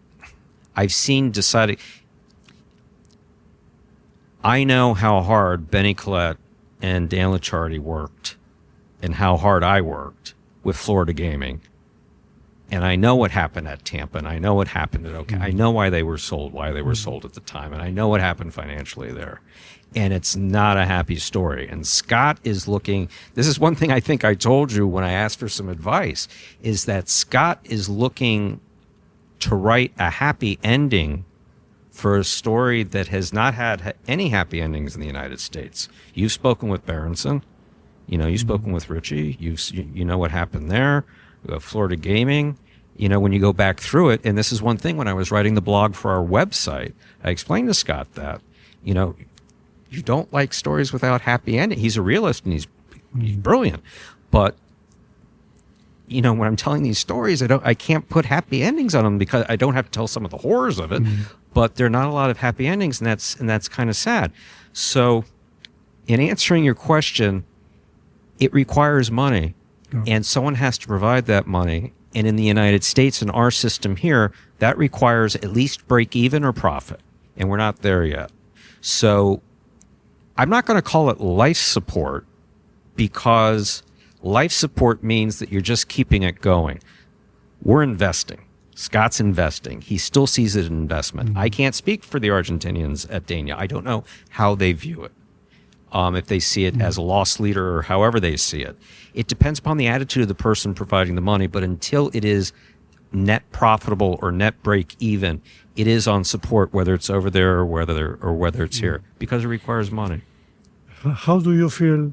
deciding. I know how hard Benny Collette and Dan Licciardi worked, and how hard I worked with Florida Gaming. And I know what happened at Tampa, and I know what happened at OK. I know why they were sold at the time, and I know what happened financially there. And it's not a happy story. And Scott is looking, this is one thing I think I told you when I asked for some advice, is that Scott is looking to write a happy ending for a story that has not had any happy endings in the United States. You've spoken with Berenson, you've spoken with Richie, you know what happened there. Florida Gaming, when you go back through it, and this is one thing when I was writing the blog for our website, I explained to Scott that, you don't like stories without happy ending. He's a realist and he's brilliant. But, when I'm telling these stories, I can't put happy endings on them because I don't have to tell some of the horrors of it, but there are not a lot of happy endings, and that's kind of sad. So in answering your question, it requires money. And someone has to provide that money. And in the United States, in our system here, that requires at least break even or profit. And we're not there yet. So I'm not going to call it life support, because life support means that you're just keeping it going. We're investing. Scott's investing. He still sees it as an investment. I can't speak for the Argentinians at Dania. I don't know how they view it. If they see it as a loss leader or however they see it. It depends upon the attitude of the person providing the money, but until it is net profitable or net break even, it is on support, whether it's over there or whether it's here, because it requires money. How do you feel,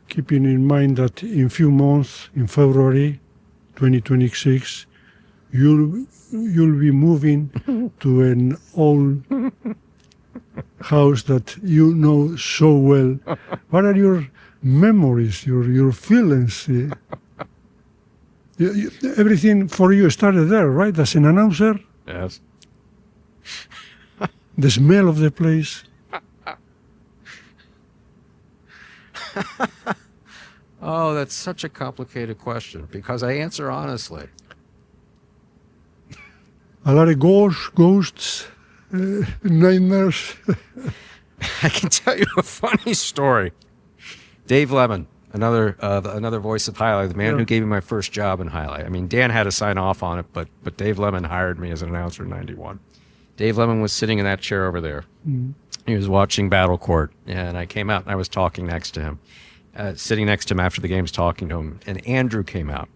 keeping in mind that in few months, in February 2026, you'll be moving to an old house that you know so well? What are your memories, your feelings? Everything for you started there, right? As an announcer? Yes. The smell of the place. Oh, that's such a complicated question, because I answer honestly. A lot of ghosts, nightmares. I can tell you a funny story. Dave Lemon, another voice of Jai-Alai, the man who gave me my first job in Jai-Alai. I mean, Dan had to sign off on it, but Dave Lemon hired me as an announcer in '91. Dave Lemon was sitting in that chair over there. He was watching Battle Court, and I came out and I was talking next to him, sitting next to him after the games, talking to him, and Andrew came out.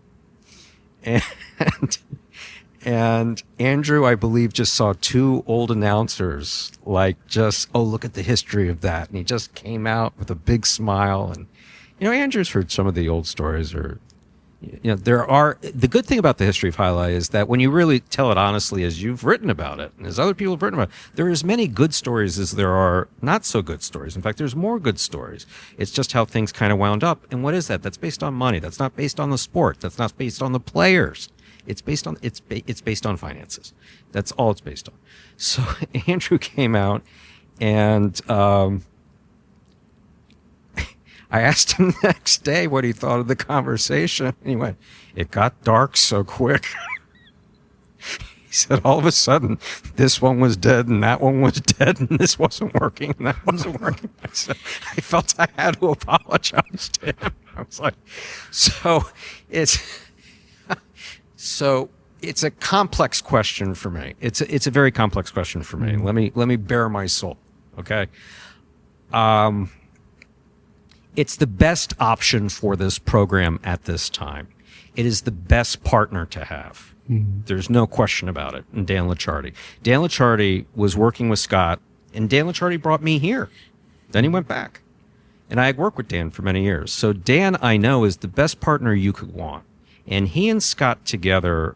And Andrew, I believe, just saw two old announcers, like, just, oh, look at the history of that. And he just came out with a big smile. And, Andrew's heard some of the old stories, or, the good thing about the history of Jai-Alai is that when you really tell it honestly, as you've written about it, and as other people have written about it, there are as many good stories as there are not so good stories. In fact, there's more good stories. It's just how things kind of wound up. And what is that? That's based on money. That's not based on the sport. That's not based on the players. It's based on finances. That's all it's based on. So Andrew came out, and I asked him the next day what he thought of the conversation. And he went, "It got dark so quick." He said, all of a sudden, this one was dead, and that one was dead, and this wasn't working, and that wasn't working. I said, I felt I had to apologize to him. I was like, so it's a complex question for me. It's a very complex question for me. Let me bare my soul. Okay. It's the best option for this program at this time. It is the best partner to have. There's no question about it. And Dan Licciardi. Dan Licciardi was working with Scott, and Dan Licciardi brought me here. Then he went back. And I had worked with Dan for many years. So Dan, I know, is the best partner you could want. And he and Scott together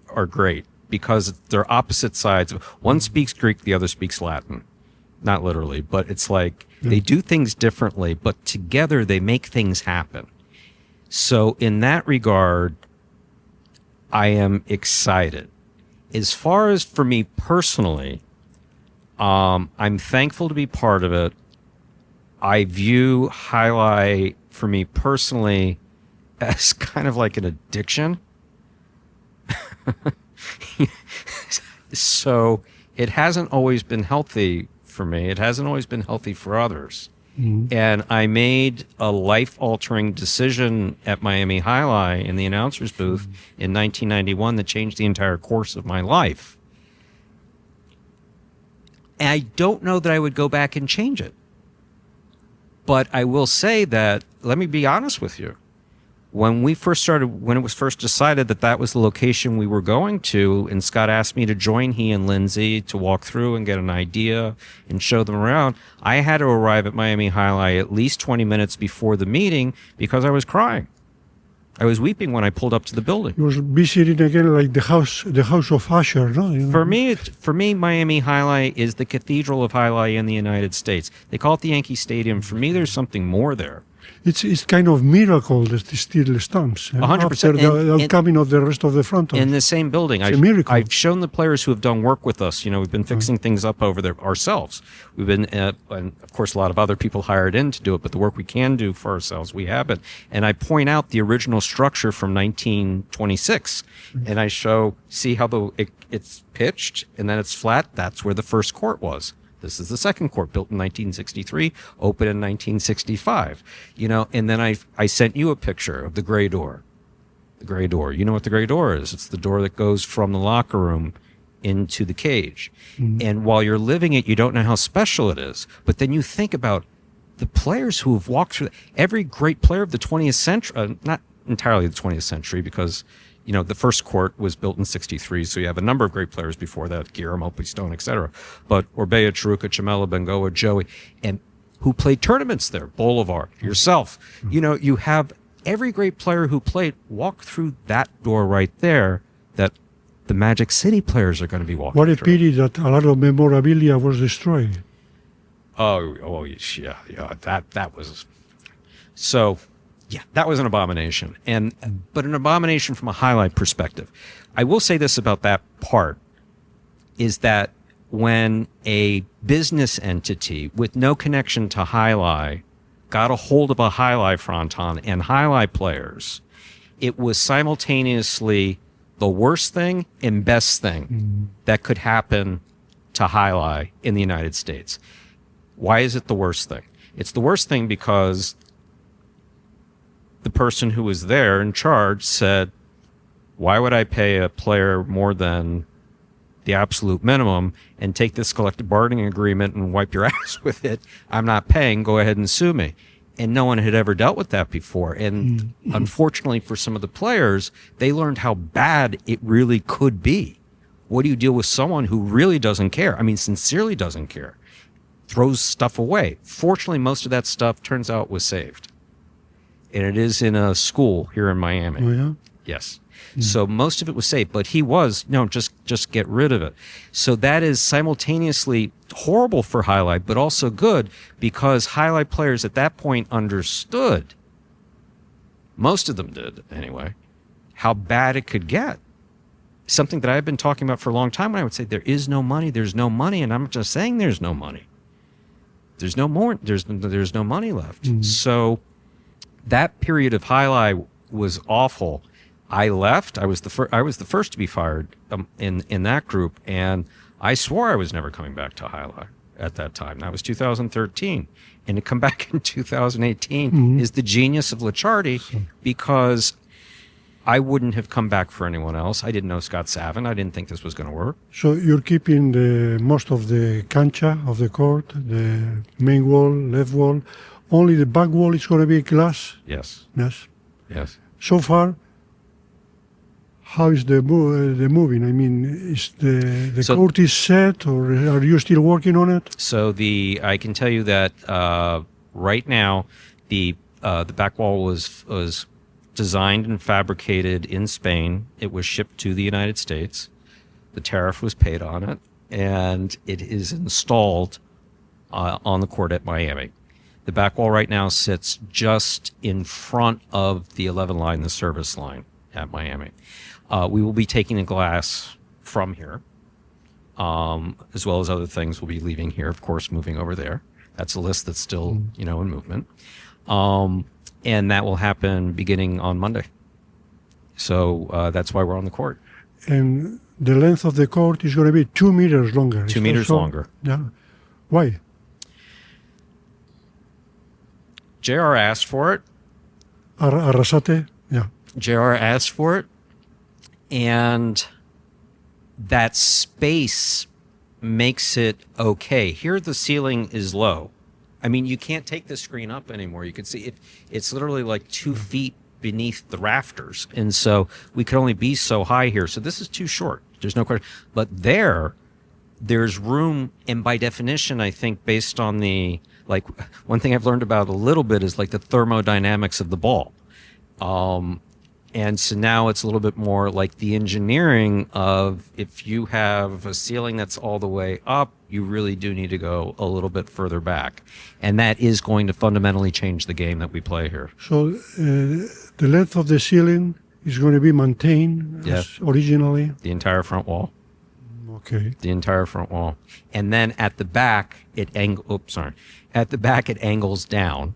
are great because they're opposite sides. One speaks Greek, the other speaks Latin. Not literally, but it's like they do things differently, but together they make things happen. So in that regard, I am excited. As far as for me personally, I'm thankful to be part of it. I view Jai-Alai, for me personally, as kind of like an addiction. So it hasn't always been healthy for me. It hasn't always been healthy for others. And I made a life-altering decision at Miami Jai-Alai in the announcer's booth in 1991 that changed the entire course of my life. And I don't know that I would go back and change it. But I will say that, let me be honest with you. When it was first decided that that was the location we were going to, and Scott asked me to join he and Lindsay to walk through and get an idea and show them around, I had to arrive at Miami Jai-Alai at least 20 minutes before the meeting because I was crying. I was weeping when I pulled up to the building. You was visiting again like the house of Usher, no? For me, Miami Jai-Alai is the cathedral of Jai-Alai in the United States. They call it the Yankee Stadium. For me, there's something more there. It's kind of miracle that it still stands. 100%. After the coming of the rest of the frontons. In the same building. It's a miracle. I've shown the players who have done work with us. We've been fixing things up over there ourselves. We've been, and of course, a lot of other people hired in to do it, but the work we can do for ourselves, we have it. And I point out the original structure from 1926. And I see how it's pitched, and then it's flat. That's where the first court was. This is the second court, built in 1963, open in 1965. And then I sent you a picture of the gray door. The gray door. You know what the gray door is? It's the door that goes from the locker room into the cage. And while you're living it, you don't know how special it is. But then you think about the players who have walked through every great player of the 20th century, not entirely the 20th century, because the first court was built in 63, so you have a number of great players before that, Guillermo Pistone, etc. But Orbea, Chiruca, Chamela, Bengoa, Joey, and who played tournaments there, Bolivar, yourself. You have every great player who played walk through that door right there that the Magic City players are going to be walking through. What a pity that a lot of memorabilia was destroyed. Oh, yeah. That was... So, yeah, that was an abomination. But an abomination from a highlight perspective. I will say this about that part, is that when a business entity with no connection to highlight got a hold of a highlight fronton and highlight players, it was simultaneously the worst thing and best thing that could happen to highlight in the United States. Why is it the worst thing? It's the worst thing because the person who was there in charge said, why would I pay a player more than the absolute minimum and take this collective bargaining agreement and wipe your ass with it? I'm not paying. Go ahead and sue me. And no one had ever dealt with that before. And unfortunately for some of the players, they learned how bad it really could be. What do you deal with someone who really doesn't care? I mean, sincerely doesn't care. Throws stuff away. Fortunately, most of that stuff turns out was saved. And it is in a school here in Miami. Oh, yeah? Yes. So most of it was saved, but he was, just get rid of it. So that is simultaneously horrible for highlight, but also good because highlight players at that point understood, most of them did anyway, how bad it could get. Something that I've been talking about for a long time when I would say there is no money, there's no money, and I'm not just saying there's no money. There's no more, there's no money left. So that period of highlight was awful. I left. I was the first to be fired in that group, and I swore I was never coming back to highlight at that time. That was 2013, and to come back in 2018 is the genius of Licciardi, because I wouldn't have come back for anyone else. I didn't know Scott Savin. I didn't think this was going to work. So you're keeping most of the cancha of the court, the main wall, left wall. Only the back wall is going to be glass? Yes. Yes. Yes. So far, how is the moving? I mean, is the court is set, or are you still working on it? So I can tell you that right now, the back wall was designed and fabricated in Spain. It was shipped to the United States. The tariff was paid on it, and it is installed on the court at Miami. The back wall right now sits just in front of the 11 line, the service line at Miami. We will be taking the glass from here, as well as other things will be leaving here, of course, moving over there. That's a list that's still, in movement. And that will happen beginning on Monday. So that's why we're on the court. And the length of the court is going to be 2 meters longer. 2 meters longer. Yeah. Why? JR asked for it. Arrasate? Yeah. JR asked for it. And that space makes it okay. Here the ceiling is low. I mean, you can't take the screen up anymore. You can see it. It's literally like 2 feet beneath the rafters. And so we could only be so high here. So this is too short. There's no question. But there's room. And by definition, I think based on one thing I've learned about a little bit is like the thermodynamics of the ball. And so now it's a little bit more like the engineering of if you have a ceiling that's all the way up, you really do need to go a little bit further back. And that is going to fundamentally change the game that we play here. So the length of the ceiling is going to be maintained as originally? The entire front wall. Okay. The entire front wall. And then at the back, it angles down.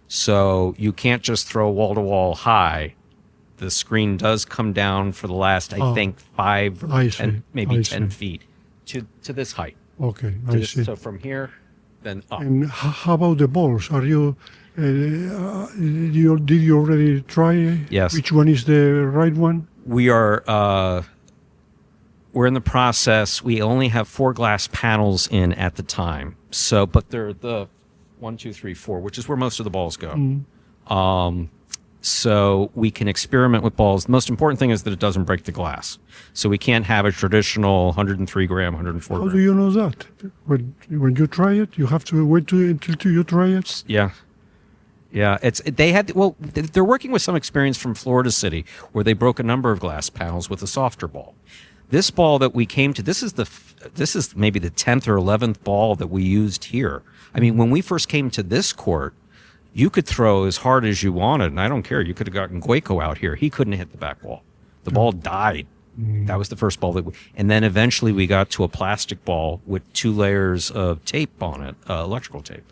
So you can't just throw wall to wall high. The screen does come down for the last, I think, 5 or 10, maybe 10 feet to this height. Okay, I see. So from here, then up. And how about the balls? Are you, did you already try? Yes. Which one is the right one? We are we're in the process. We only have 4 glass panels in at the time. So, but they're the 1, 2, 3, 4, which is where most of the balls go. So we can experiment with balls. The most important thing is that it doesn't break the glass. So we can't have a traditional 103 gram, 104 How gram. do you know that? When you try it, you have to wait until you try it? Yeah. Yeah, they're working with some experience from Florida City where they broke a number of glass panels with a softer ball. This ball that we came to, this is maybe the 10th or 11th ball that we used here. I mean, when we first came to this court, you could throw as hard as you wanted, and I don't care. You could have gotten Gueco out here. He couldn't hit the back wall. The ball died. That was the first ball and then eventually we got to a plastic ball with 2 layers of tape on it, electrical tape.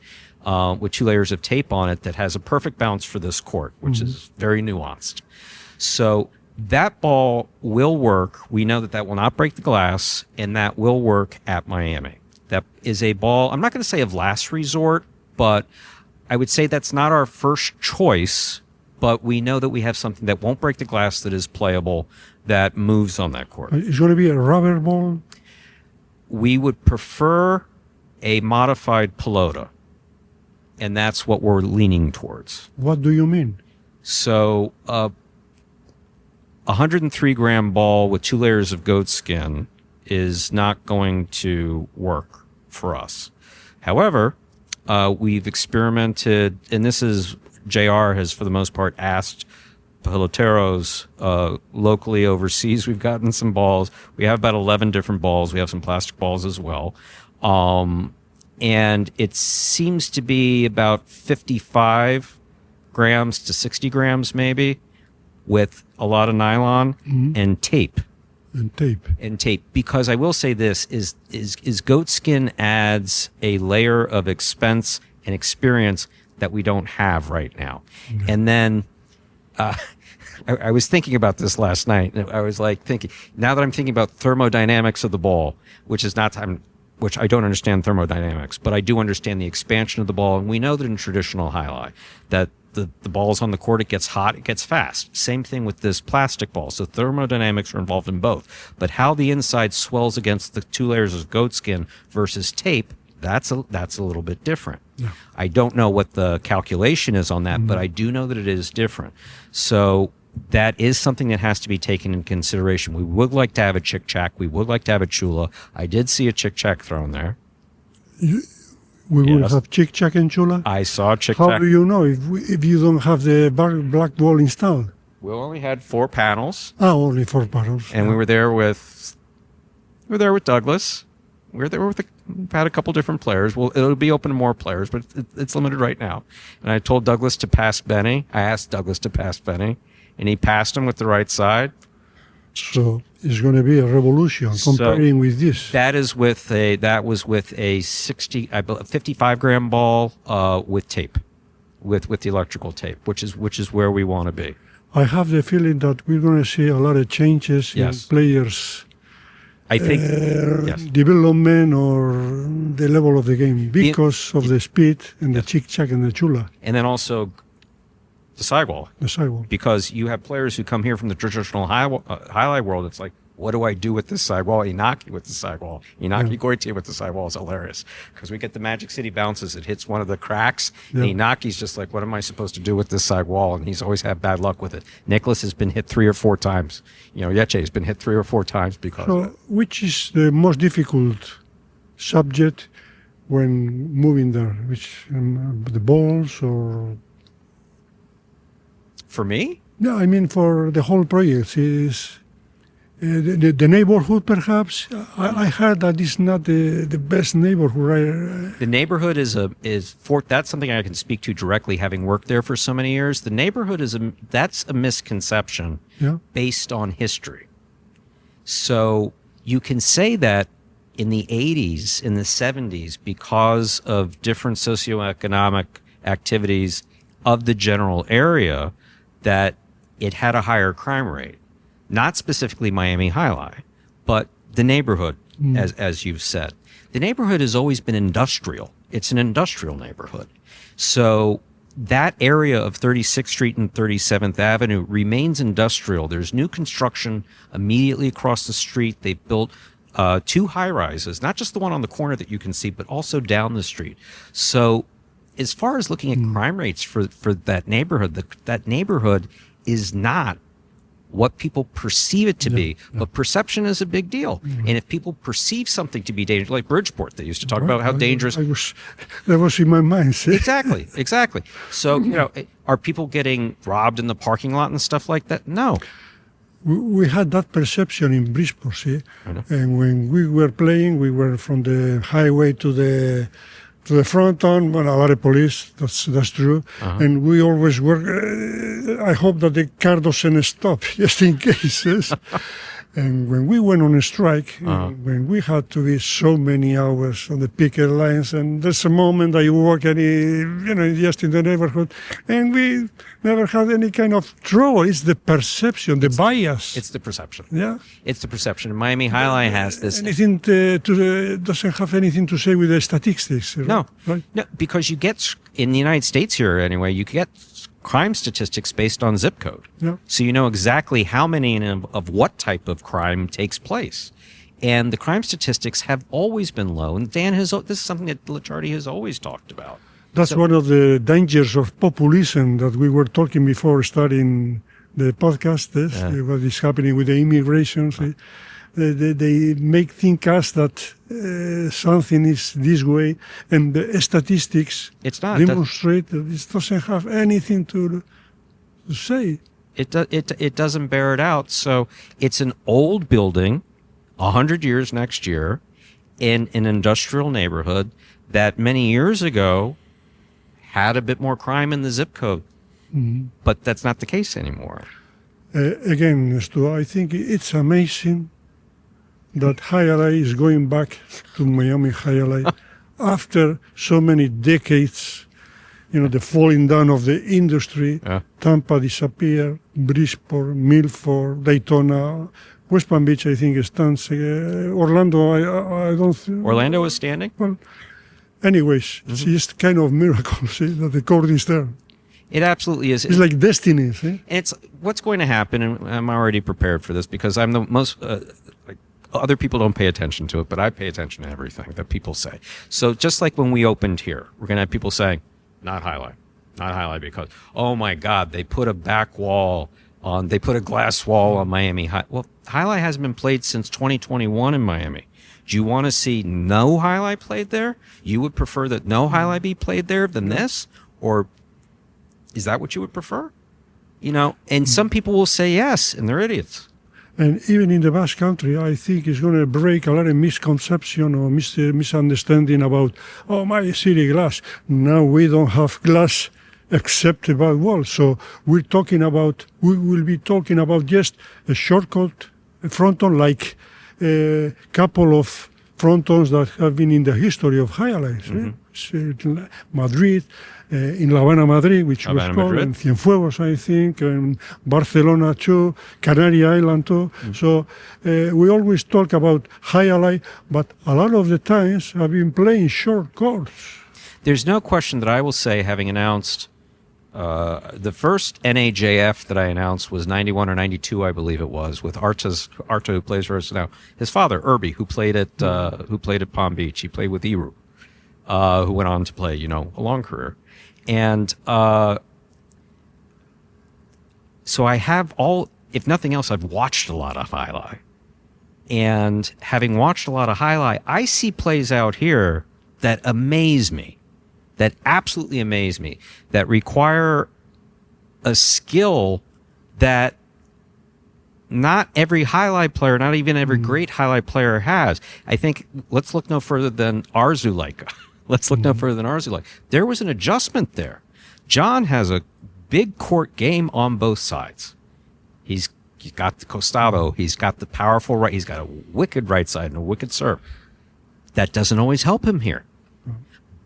With 2 layers of tape on it that has a perfect bounce for this court, which is very nuanced. So that ball will work. We know that will not break the glass, and that will work at Miami. That is a ball, I'm not going to say of last resort, but I would say that's not our first choice, but we know that we have something that won't break the glass, that is playable, that moves on that court. It's going to be a rubber ball? We would prefer a modified pelota. And that's what we're leaning towards. What do you mean? So, 103 gram ball with 2 layers of goat skin is not going to work for us. However, we've experimented, and this is, JR has for the most part asked peloteros locally overseas. We've gotten some balls. We have about 11 different balls. We have some plastic balls as well. And it seems to be about 55 grams to 60 grams maybe, with a lot of nylon and tape. And tape. Because I will say this, is goat skin adds a layer of expense and experience that we don't have right now. And then I was thinking about this last night. I was like thinking, now that I'm thinking about thermodynamics of the ball, which I don't understand thermodynamics, but I do understand the expansion of the ball. And we know that in traditional jai-alai, that the ball's on the court, it gets hot, it gets fast. Same thing with this plastic ball. So thermodynamics are involved in both. But how the inside swells against the 2 layers of goat skin versus tape, that's a little bit different. Yeah. I don't know what the calculation is on that, but I do know that it is different. So that is something that has to be taken into consideration. We would like to have a txik-txak. We would like to have a chula. I did see a txik-txak thrown there. We will have txik-txak and chula? I saw txik-txak. How do you know if you don't have the black ball installed? We only had 4 panels. Only 4 panels. And we were there with Douglas. We had a couple different players. Well, it'll be open to more players, but it's limited right now. And I told Douglas to pass Benny. I asked Douglas to pass Benny, and he passed him with the right side. So it's going to be a revolution comparing with this. That was with a 55 gram ball with tape, with the electrical tape, which is where we want to be. I have the feeling that we're going to see a lot of changes in players' I think development or the level of the game because of the speed and the txik-txak and the chula. And then also the sidewall. The sidewall. Because you have players who come here from the traditional highlight world. It's like, what do I do with this sidewall? Inaki with the sidewall. Inaki Goitie with the sidewall is hilarious. Because we get the Magic City bounces. It hits one of the cracks. Yeah. And Inaki's just like, what am I supposed to do with this sidewall? And he's always had bad luck with it. Nicholas has been hit 3 or 4 times. Yeche has been hit 3 or 4 times because of it. Which is the most difficult subject when moving there? Which, the balls or... For me? No, I mean for the whole project. Is the neighborhood, perhaps? I heard that it's not the best neighborhood. Right? The neighborhood that's something I can speak to directly, having worked there for so many years. The neighborhood that's a misconception based on history. So you can say that in the 80s, in the 70s, because of different socioeconomic activities of the general area, that it had a higher crime rate. Not specifically Miami Jai-Alai, but the neighborhood. as you've said. The neighborhood has always been industrial. It's an industrial neighborhood. So that area of 36th Street and 37th Avenue remains industrial. There's new construction immediately across the street. They built 2 high-rises, not just the one on the corner that you can see, but also down the street. So as far as looking at crime rates for that neighborhood, that neighborhood is not what people perceive it to be, but perception is a big deal. And if people perceive something to be dangerous, like Bridgeport, they used to talk about how dangerous. That was in my mind. See? Exactly. So, are people getting robbed in the parking lot and stuff like that? No. We had that perception in Bridgeport, see? And when we were playing, we were from the highway to the fronton, well, a lot of police, that's true. And we always work, I hope that the car doesn't stop, just in case. Yes? And when we went on a strike, when we had to be so many hours on the picket lines, and there's a moment that you walk just in the neighborhood, and we never had any kind of trouble. It's the perception, the bias. It's the perception. Yeah. It's the perception. Miami Jai-Alai has this. Anything doesn't have anything to say with the statistics. No. Right? No, because you get, in the United States here anyway, you get crime statistics based on zip code. Yeah. So you know exactly how many and of what type of crime takes place. And the crime statistics have always been low. And this is something that Licciardi has always talked about. That's one of the dangers of populism that we were talking before starting the podcast. What is happening with the immigrations. They make think us that something is this way, and the statistics demonstrate that it doesn't have anything to say. It doesn't bear it out. So it's an old building, 100 years next year, in an industrial neighborhood that many years ago had a bit more crime in the zip code. But that's not the case anymore. Again, Stu, I think it's amazing that Jai-Alai is going back to Miami Jai-Alai after so many decades, the falling down of the industry. Tampa disappeared, Bridgeport, Milford, Daytona, West Palm Beach, I think, stands. Orlando, I don't think. Orlando is standing? Well, anyways, it's just kind of miracle, see, that the court is there. It absolutely is. It's like destiny, see? It's what's going to happen, and I'm already prepared for this because I'm the most... other people don't pay attention to it, but I pay attention to everything that people say. So just like when we opened here, we're going to have people saying, not Jai-Alai, because, oh my God, they put a back wall on, they put a glass wall on Miami Jai-Alai. Well, Jai-Alai hasn't been played since 2021 in Miami. Do you want to see no Jai-Alai played there? You would prefer that no Jai-Alai be played there than this? Or is that what you would prefer? And some people will say yes, and they're idiots. And even in the Basque Country, I think it's going to break a lot of misconception or misunderstanding about, my city glass. Now we don't have glass except about walls. So we will be talking about just a shortcut fronton, like a couple of frontons that have been in the history of Jai-Alai. Madrid, in La Habana, Madrid, which was called, and Cienfuegos, I think, and Barcelona too, Canary Island too. So we always talk about Jai-Alai, but a lot of the times I've been playing short chords. There's no question that I will say, having announced the first NAJF that I announced was 91 or 92, I believe it was, with Arta, who plays for us now. His father, Irby, who played at Palm Beach. He played with Eru, who went on to play, a long career. And so I have if nothing else, I've watched a lot of Jai-Alai. And having watched a lot of Jai-Alai, I see plays out here that amaze me, that absolutely amaze me, that require a skill that not every Jai-Alai player, not even every great Jai-Alai player has. I think, let's look no further than Arzulaika. There was an adjustment there. John has a big court game on both sides. He's got the costado. He's got the powerful right. He's got a wicked right side and a wicked serve. That doesn't always help him here.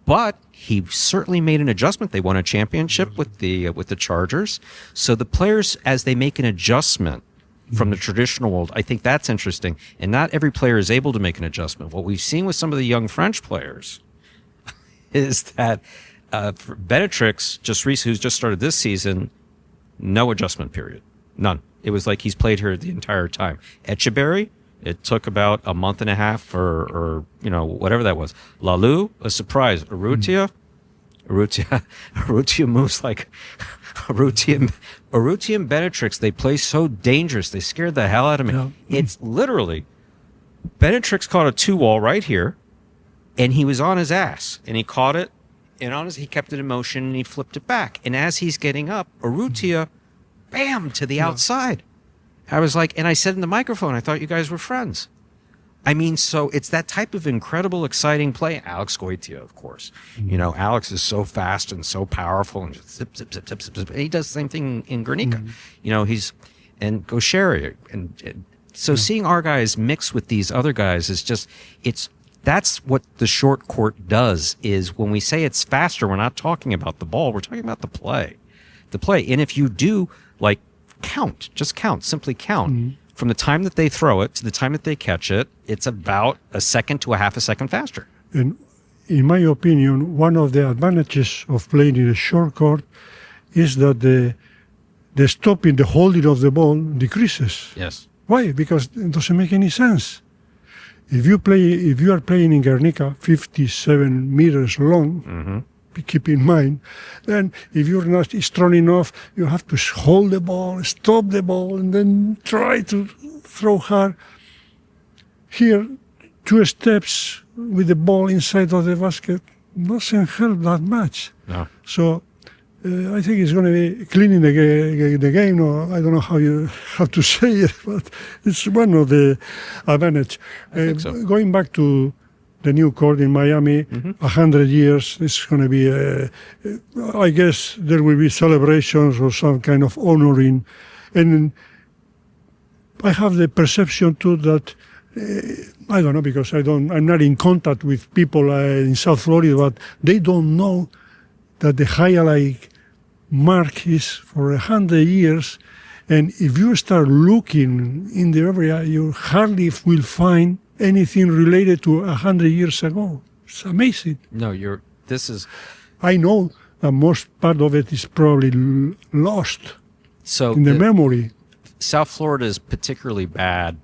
But he certainly made an adjustment. They won a championship with the Chargers. So the players, as they make an adjustment, from the traditional world. I think that's interesting. And not every player is able to make an adjustment. What we've seen with some of the young French players is that for Benetrix, who's just started this season, no adjustment period. None. It was like he's played here the entire time. Etcheberry, it took about a month and a half or whatever that was. Lalu, a surprise. Urrutia moves like Urrutia and Benetrix. They play so dangerous. They scared the hell out of me. Yeah. It's literally Benetrix caught a 2-wall right here, and he was on his ass, and he caught it, and he kept it in motion, and he flipped it back. And as he's getting up, Urrutia, bam, to the outside. I was like, and I said in the microphone, I thought you guys were friends. I mean, so it's that type of incredible, exciting play. Alex Goitia, of course. Alex is so fast and so powerful and just zip, zip, zip, zip, zip, zip. And he does the same thing in Guernica. And Gaucheri. And so seeing our guys mix with these other guys is just, that's what the short court does, is when we say it's faster, we're not talking about the ball, we're talking about the play. And if you do, like, simply count. From the time that they throw it to the time that they catch it, it's about a second to a half a second faster. And in my opinion, one of the advantages of playing in a short court is that the stopping, the holding of the ball decreases. Yes. Why? Because it doesn't make any sense. If you are playing in Guernica 57 meters long, keep in mind, then if you're not strong enough, you have to hold the ball, stop the ball, and then try to throw hard. Here, 2 steps with the ball inside of the basket doesn't help that much. No. So I think it's going to be cleaning the game, or I don't know how you have to say it, but it's one of the advantages. I think so. Going back to the new court in Miami, 100 years, it's going to be, I guess there will be celebrations or some kind of honoring. And I have the perception too that, I don't know, because I'm not in contact with people in South Florida, but they don't know that the Jai-Alai mark is for 100 years. And if you start looking in the area, you hardly will find anything related to 100 years ago. It's amazing. No, I know that most part of it is probably lost in the memory. South Florida is particularly bad,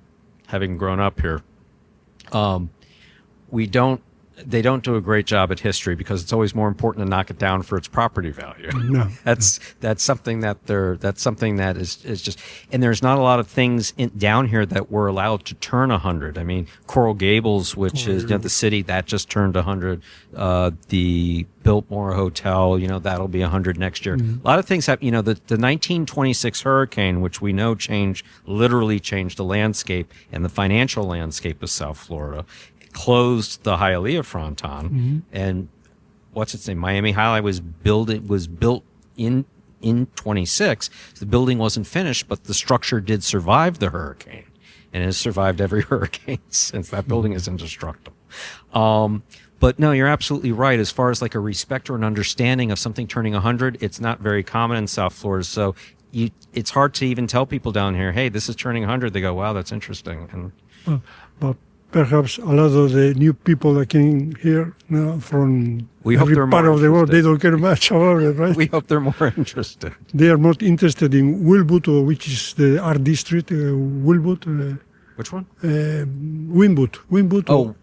having grown up here. They don't do a great job at history because it's always more important to knock it down for its property value. No. That's something that is just, and there's not a lot of things down here that were allowed to turn 100. I mean, Coral Gables, which is the city that just turned 100, the Biltmore Hotel, that'll be 100 next year. A lot of things have, the 1926 hurricane, which we know literally changed the landscape and the financial landscape of South Florida. Closed the Hialeah fronton, and what's its name? Miami Jai-Alai was built in 26. The building wasn't finished, but the structure did survive the hurricane, and it has survived every hurricane since. That building is indestructible. But no, you're absolutely right. As far as like a respect or an understanding of something turning 100, it's not very common in South Florida. So it's hard to even tell people down here, hey, this is turning 100. They go, wow, that's interesting. And but perhaps a lot of the new people that came here from every part of the world, they don't care much about it, right? We hope they're more interested. They are not interested in Wilbut, which is the art district, Wilbut. Which one? Winwood. Oh.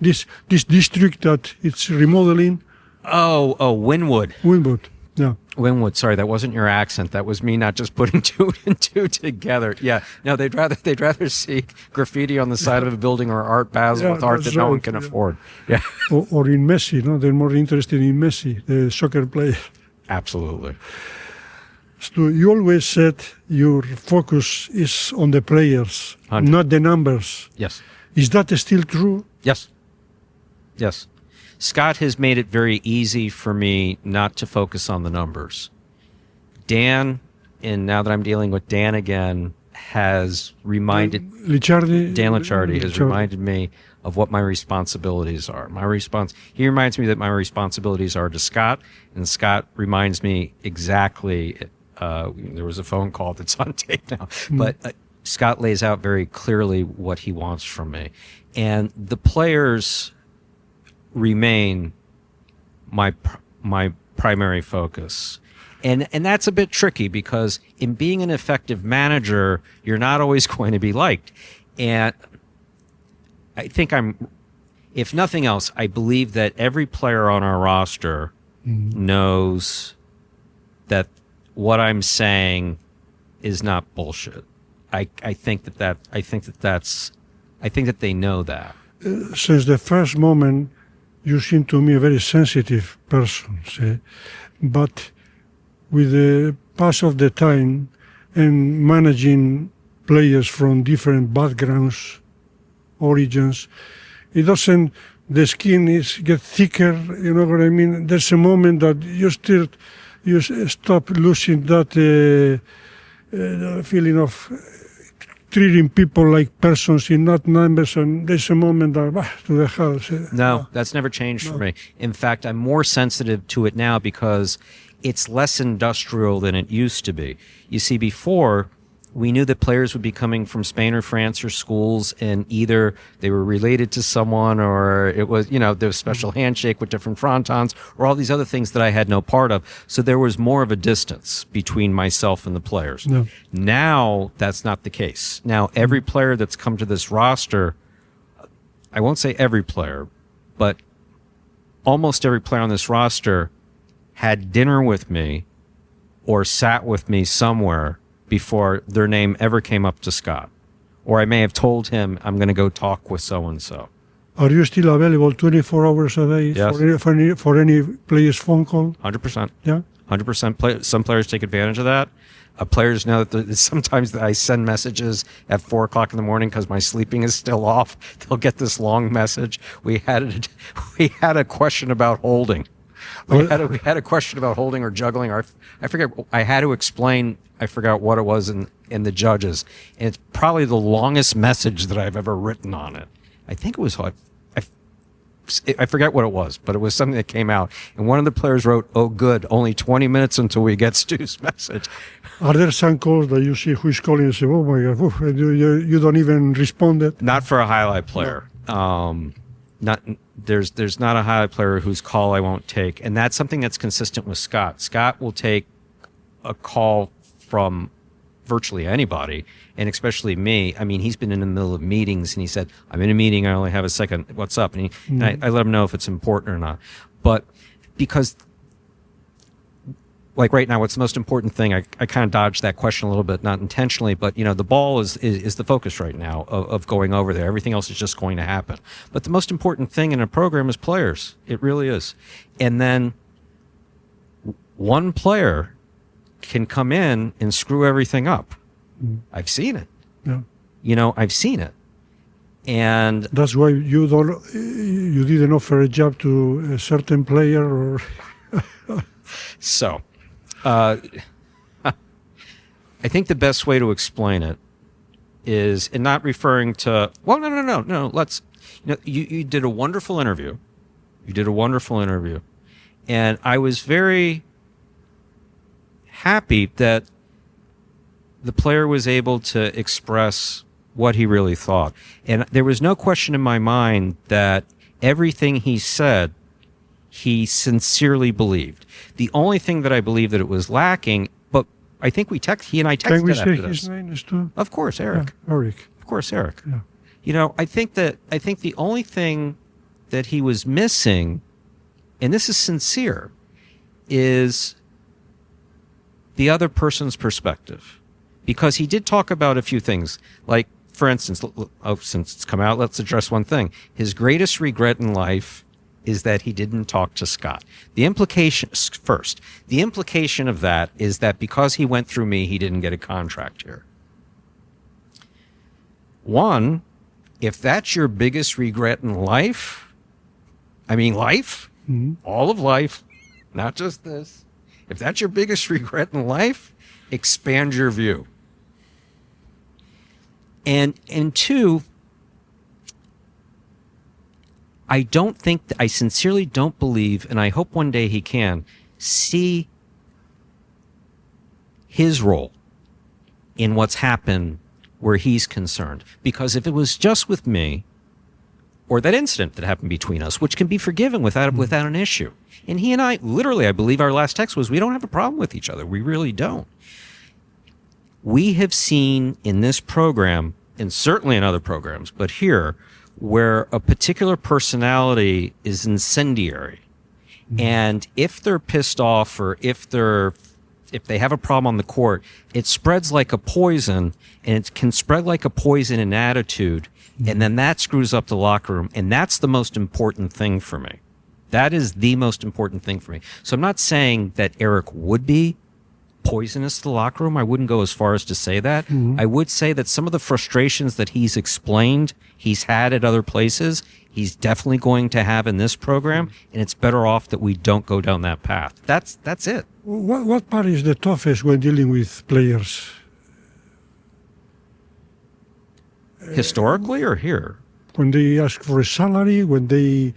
This district that it's remodeling. Oh, Wynwood. Winwood, yeah. Wynwood, sorry, that wasn't your accent. That was me not just putting 2 and 2 together. Yeah, no, they'd rather see graffiti on the side of a building or art Basel with art that no one can afford. Yeah, or in Messi. They're more interested in Messi, the soccer player. Absolutely. Stu, you always said your focus is on the players, 100. Not the numbers. Yes. Is that still true? Yes. Scott has made it very easy for me not to focus on the numbers. Dan, and now that I'm dealing with Dan again, has reminded Dan Licciardi has reminded me of what my responsibilities are. He reminds me that my responsibilities are to Scott, and Scott reminds me exactly There was a phone call that's on tape now. But Scott lays out very clearly what he wants from me. And the players remain my primary focus. And that's a bit tricky because in being an effective manager, you're not always going to be liked. And I think if nothing else, I believe that every player on our roster knows that what I'm saying is not bullshit. I think that they know that. Since the first moment, you seem to me a very sensitive person, but with the pass of the time and managing players from different backgrounds, origins, it doesn't, the skin gets thicker, you know what I mean? There's a moment that you stop losing that feeling of treating people like persons and not numbers, and there's a moment that, to the hell. No, that's never changed for me. In fact, I'm more sensitive to it now because it's less industrial than it used to be. You see, before, we knew that players would be coming from Spain or France or schools, and either they were related to someone or it was, there was a special handshake with different frontons or all these other things that I had no part of. So there was more of a distance between myself and the players. No. Now, that's not the case. Now, every player that's come to this roster, I won't say every player, but almost every player on this roster had dinner with me or sat with me somewhere before their name ever came up to Scott. Or I may have told him, I'm going to go talk with so-and-so. Are you still available 24 hours a day? Yes. For any player's phone call? 100%. Yeah? 100%. Some players take advantage of that. Players know that sometimes that I send messages at 4 o'clock in the morning because my sleeping is still off. They'll get this long message. We had a question about holding. We had a question about holding or juggling. Or I forget. I had to explain. I forgot what it was in the judges. And it's probably the longest message that I've ever written on it. I think it was like, I forget what it was, but it was something that came out. And one of the players wrote, "Oh, good, only 20 minutes until we get Stu's message." Are there some calls that you see who is calling and say, "Oh my God," you don't even respond? Not for a highlight player. There's not a highlight player whose call I won't take, and that's something that's consistent with Scott. Scott will take a call from virtually anybody, and especially me. I mean, he's been in the middle of meetings, and he said, "I'm in a meeting. I only have a second. What's up?" And I let him know if it's important or not. But because, like right now, what's the most important thing? I kind of dodged that question a little bit, not intentionally, but the ball is the focus right now of going over there. Everything else is just going to happen. But the most important thing in a program is players. It really is. And then one player can come in and screw everything up. I've seen it. Yeah. I've seen it. And that's why you didn't offer a job to a certain player or so. I think the best way to explain it is, and not referring to, well, no. Let's, you did a wonderful interview. And I was very happy that the player was able to express what he really thought. And there was no question in my mind that everything he said, he sincerely believed. The only thing that I believe that it was lacking, but I think he and I texted. Can we after say this. his name is too? Of course, Eric. Yeah, Eric. Of course, Eric. Yeah. I think the only thing that he was missing, and this is sincere, is the other person's perspective. Because he did talk about a few things. Like, for instance, since it's come out, let's address one thing. His greatest regret in life is that he didn't talk to Scott. The implication of that is that because he went through me, he didn't get a contract here. One, if that's your biggest regret in life, all of life, not just this. If that's your biggest regret in life, expand your view. And two, I sincerely don't believe, and I hope one day he can, see his role in what's happened where he's concerned. Because if it was just with me, or that incident that happened between us, which can be forgiven without an issue. And he and I, literally, I believe our last text was, we don't have a problem with each other. We really don't. We have seen in this program, and certainly in other programs, but here, where a particular personality is incendiary. And if they're pissed off, or if they have a problem on the court, it spreads like a poison, and it can spread like a poison in attitude. And then that screws up the locker room. And that's the most important thing for me. That is the most important thing for me. So I'm not saying that Eric would be poisonous to the locker room. I wouldn't go as far as to say that. I would say that some of the frustrations that he's explained, he's had at other places, he's definitely going to have in this program. And it's better off that we don't go down that path. That's it. What part is the toughest when dealing with players? Historically or here? When they ask for a salary, when they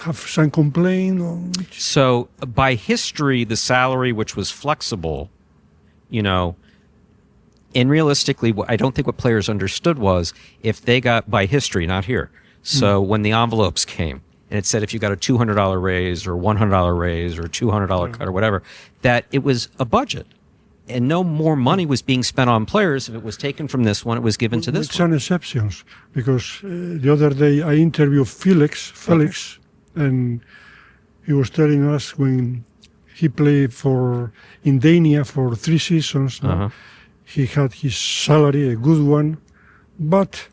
have some complaint? So by history, the salary, which was flexible, and realistically, I don't think what players understood was if they got, by history, not here. So when the envelopes came, and it said if you got a $200 raise or $100 raise or $200 cut or whatever, that it was a budget. And no more money was being spent on players. If it was taken from this one, it was given to this one. Some exceptions, because the other day I interviewed Felix, and he was telling us when he played in Dania for 3 seasons, he had his salary, a good one, but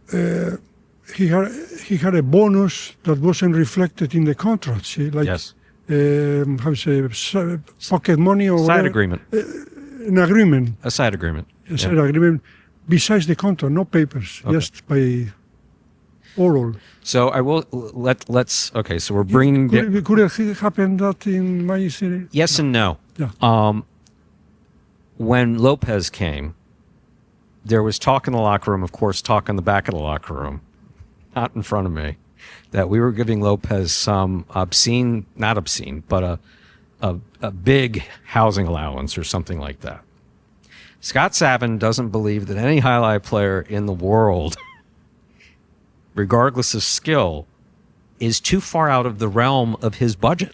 he had a bonus that wasn't reflected in the contract. See, like yes. How to say, pocket money or side whatever. agreement. An agreement. A side agreement. A side agreement. Besides the contract, no papers, just by oral. So I will let's. Okay, so we're bringing. Could it happen that in my city? Yes and no. Yeah. When Lopez came, there was talk in the locker room. Of course, talk in the back of the locker room, not in front of me, that we were giving Lopez some not obscene, but a big housing allowance or something like that. Scott Savin doesn't believe that any highlight player in the world, regardless of skill, is too far out of the realm of his budget.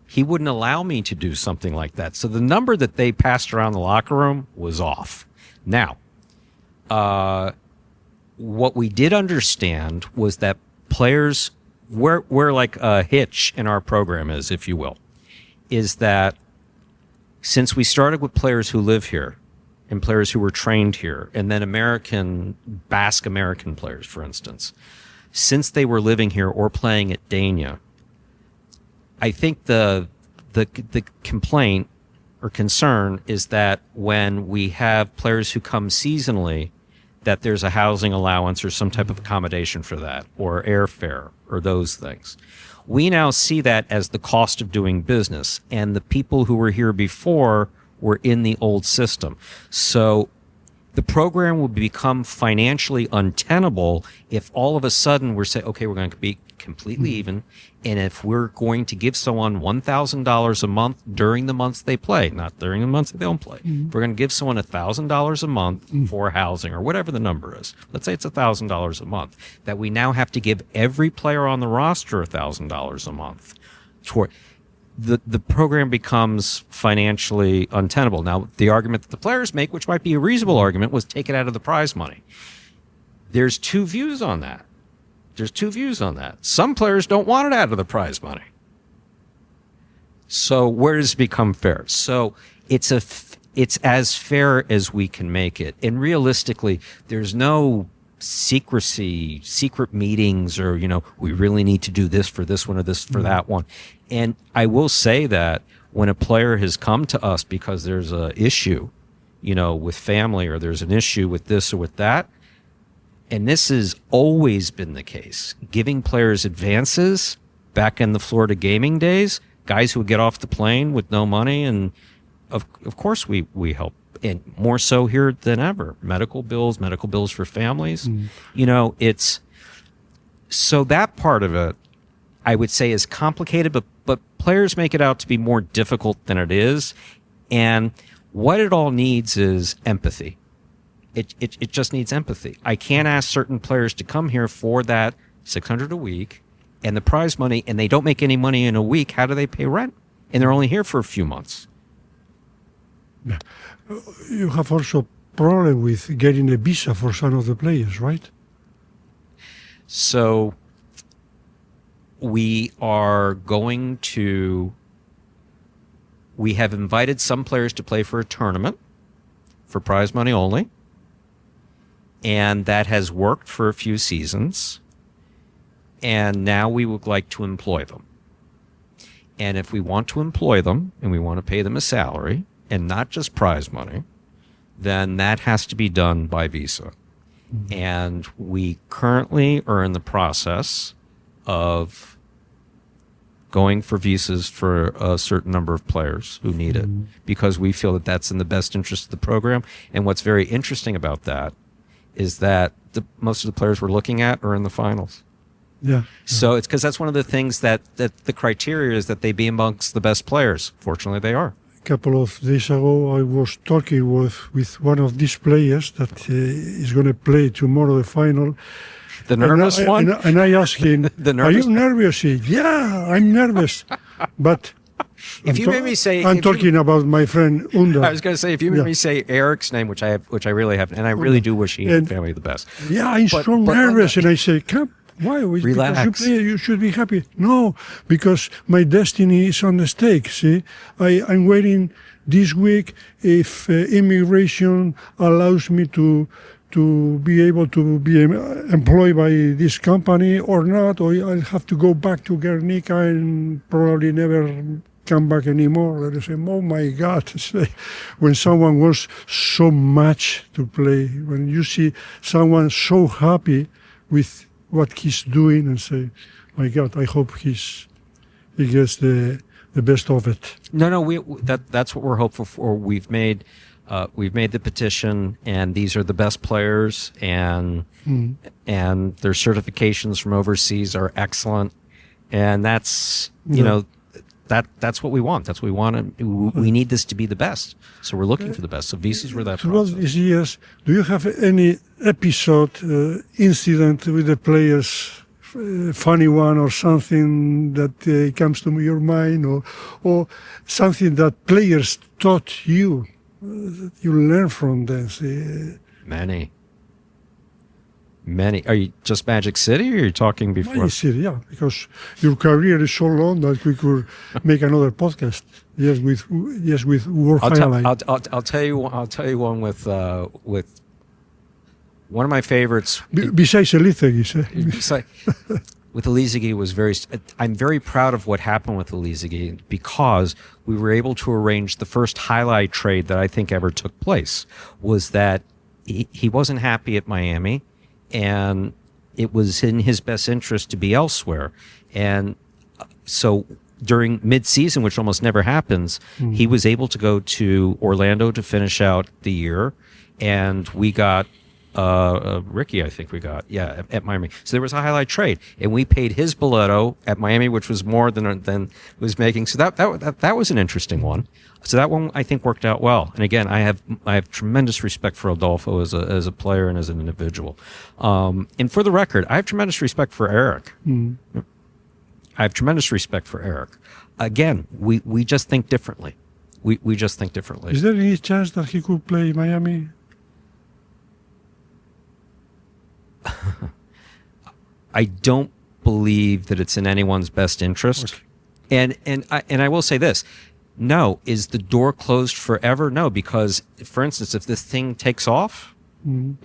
He wouldn't allow me to do something like that. So the number that they passed around the locker room was off. Now, what we did understand was that players, where like a hitch in our program is, if you will, is that since we started with players who live here and players who were trained here, and then Basque American players, for instance, since they were living here or playing at Dania, I think the complaint or concern is that when we have players who come seasonally, that there's a housing allowance or some type of accommodation for that, or airfare, or those things. We now see that as the cost of doing business, and the people who were here before were in the old system. So the program will become financially untenable if all of a sudden we're saying, okay, we're going to be completely even, and if we're going to give someone $1,000 a month during the months they play, not during the months that they don't play, if we're going to give someone $1,000 a month for housing or whatever the number is, let's say it's $1,000 a month, that we now have to give every player on the roster $1,000 a month toward the program becomes financially untenable. Now, the argument that the players make, which might be a reasonable argument, was take it out of the prize money. There's two views on that. Some players don't want it out of the prize money. So where does it become fair? So it's as fair as we can make it. And realistically, there's no secret meetings, or, we really need to do this for this one or this for that one. And I will say that when a player has come to us because there's a issue, with family, or there's an issue with this or with that, and this has always been the case, giving players advances back in the Florida gaming days, guys who would get off the plane with no money, and of course we help. And more so here than ever, medical bills for families. It's so that part of it, I would say, is complicated, but players make it out to be more difficult than it is. And what it all needs is empathy. It just needs empathy. I can't ask certain players to come here for that $600 a week and the prize money, and they don't make any money in a week. How do they pay rent? And they're only here for a few months. Yeah. You have also problem with getting a visa for some of the players, right? So we have invited some players to play for a tournament for prize money only. And that has worked for a few seasons. And now we would like to employ them. And if we want to employ them and we want to pay them a salary and not just prize money, then that has to be done by visa. Mm-hmm. And we currently are in the process of going for visas for a certain number of players who need it, because we feel that that's in the best interest of the program. And what's very interesting about that is that most of the players we're looking at are in the finals. Yeah. So it's because that's one of the things that the criteria is that they be amongst the best players. Fortunately, they are. A couple of days ago, I was talking with one of these players that is going to play tomorrow the final. The nervous one? And I asked him, are you nervous? He said, yeah, I'm nervous. But if you made me say, I'm talking about my friend Unda. I was going to say, if you made me say Eric's name, which I really haven't, and I really do wish he and family the best. Yeah, I'm so nervous, and I say, come. Why? Relax. Because you play, you should be happy. No, because my destiny is on the stake. See, I'm waiting this week if immigration allows me to be able to be employed by this company or not, or I'll have to go back to Guernica and probably never come back anymore. And I say, oh my God, when someone wants so much to play, when you see someone so happy with what he's doing, and say, my God, I hope he gets the best of it. No, that's what we're hopeful for. We've made the petition, and these are the best players, and their certifications from overseas are excellent, and that's that's what we want. That's what we want. We need this to be the best, so we're looking for the best. So visas were that throughout process. these years, do you have any episode, incident with the players, funny one or something that comes to your mind, or something that players taught you, you learn from them? Many. Are you just Magic City, or are you talking before? Magic City, yeah, because your career is so long that we could make another podcast. Yes, with World Jai-Alai. I'll tell you one with one of my favorites. Besides Elizegi, with Elizegi I'm very proud of what happened with Elizegi, because we were able to arrange the first highlight trade that I think ever took place. Was that he wasn't happy at Miami, and it was in his best interest to be elsewhere. And so during mid-season, which almost never happens, he was able to go to Orlando to finish out the year, and we got Ricky, I think we got, at Miami. So there was a highlight trade, and we paid his boleto at Miami, which was more than was making. So that was an interesting one. So that one I think worked out well. And again, I have tremendous respect for Adolfo as a player and as an individual. And for the record, I have tremendous respect for Eric. I have tremendous respect for Eric. Again, we just think differently. We just think differently. Is there any chance that he could play Miami? I don't believe that it's in anyone's best interest. Okay. And I will say this. No, is the door closed forever? No, because, for instance, if this thing takes off, and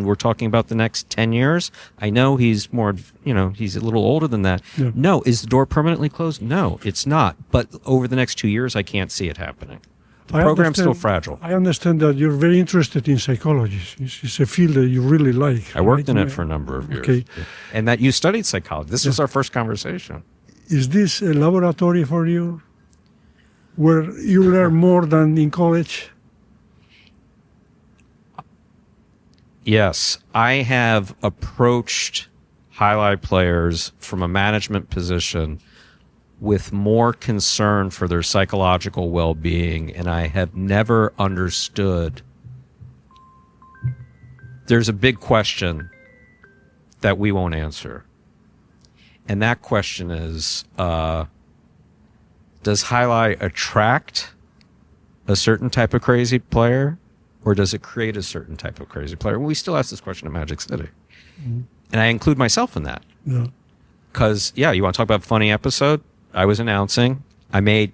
we're talking about the next 10 years, I know he's more, he's a little older than that. Yeah. No, is the door permanently closed? No, it's not. But over the next 2 years, I can't see it happening. The program's still fragile. I understand that you're very interested in psychology. It's a field that you really like. I worked in it for a number of years. Okay. And that you studied psychology. This was our first conversation. Is this a laboratory for you, where you learn more than in college? Yes. I have approached highlight players from a management position with more concern for their psychological well-being, and I have never understood. There's a big question that we won't answer, and that question is, does jai-alai attract a certain type of crazy player, or does it create a certain type of crazy player? We still ask this question at Magic City. Mm-hmm. And I include myself in that. Yeah. Because, you want to talk about a funny episode? I was announcing. I made,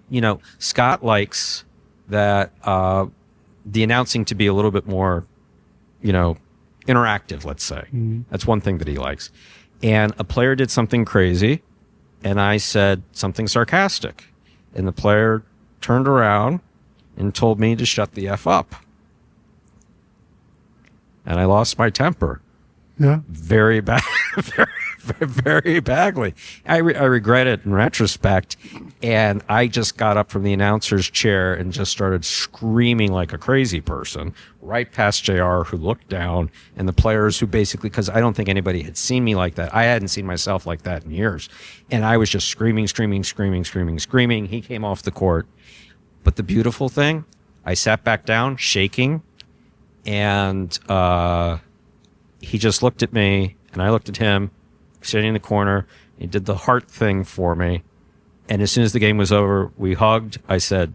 Scott likes that the announcing to be a little bit more, interactive, let's say. Mm-hmm. That's one thing that he likes. And a player did something crazy, and I said something sarcastic. And the player turned around and told me to shut the F up. And I lost my temper. Yeah. Very bad. Very, very badly. I regret it in retrospect. And I just got up from the announcer's chair and just started screaming like a crazy person right past JR, who looked down, and the players who basically, because I don't think anybody had seen me like that. I hadn't seen myself like that in years. And I was just screaming. He came off the court. But the beautiful thing, I sat back down shaking, and he just looked at me, and I looked at him, sitting in the corner. He did the heart thing for me. And as soon as the game was over, we hugged. I said,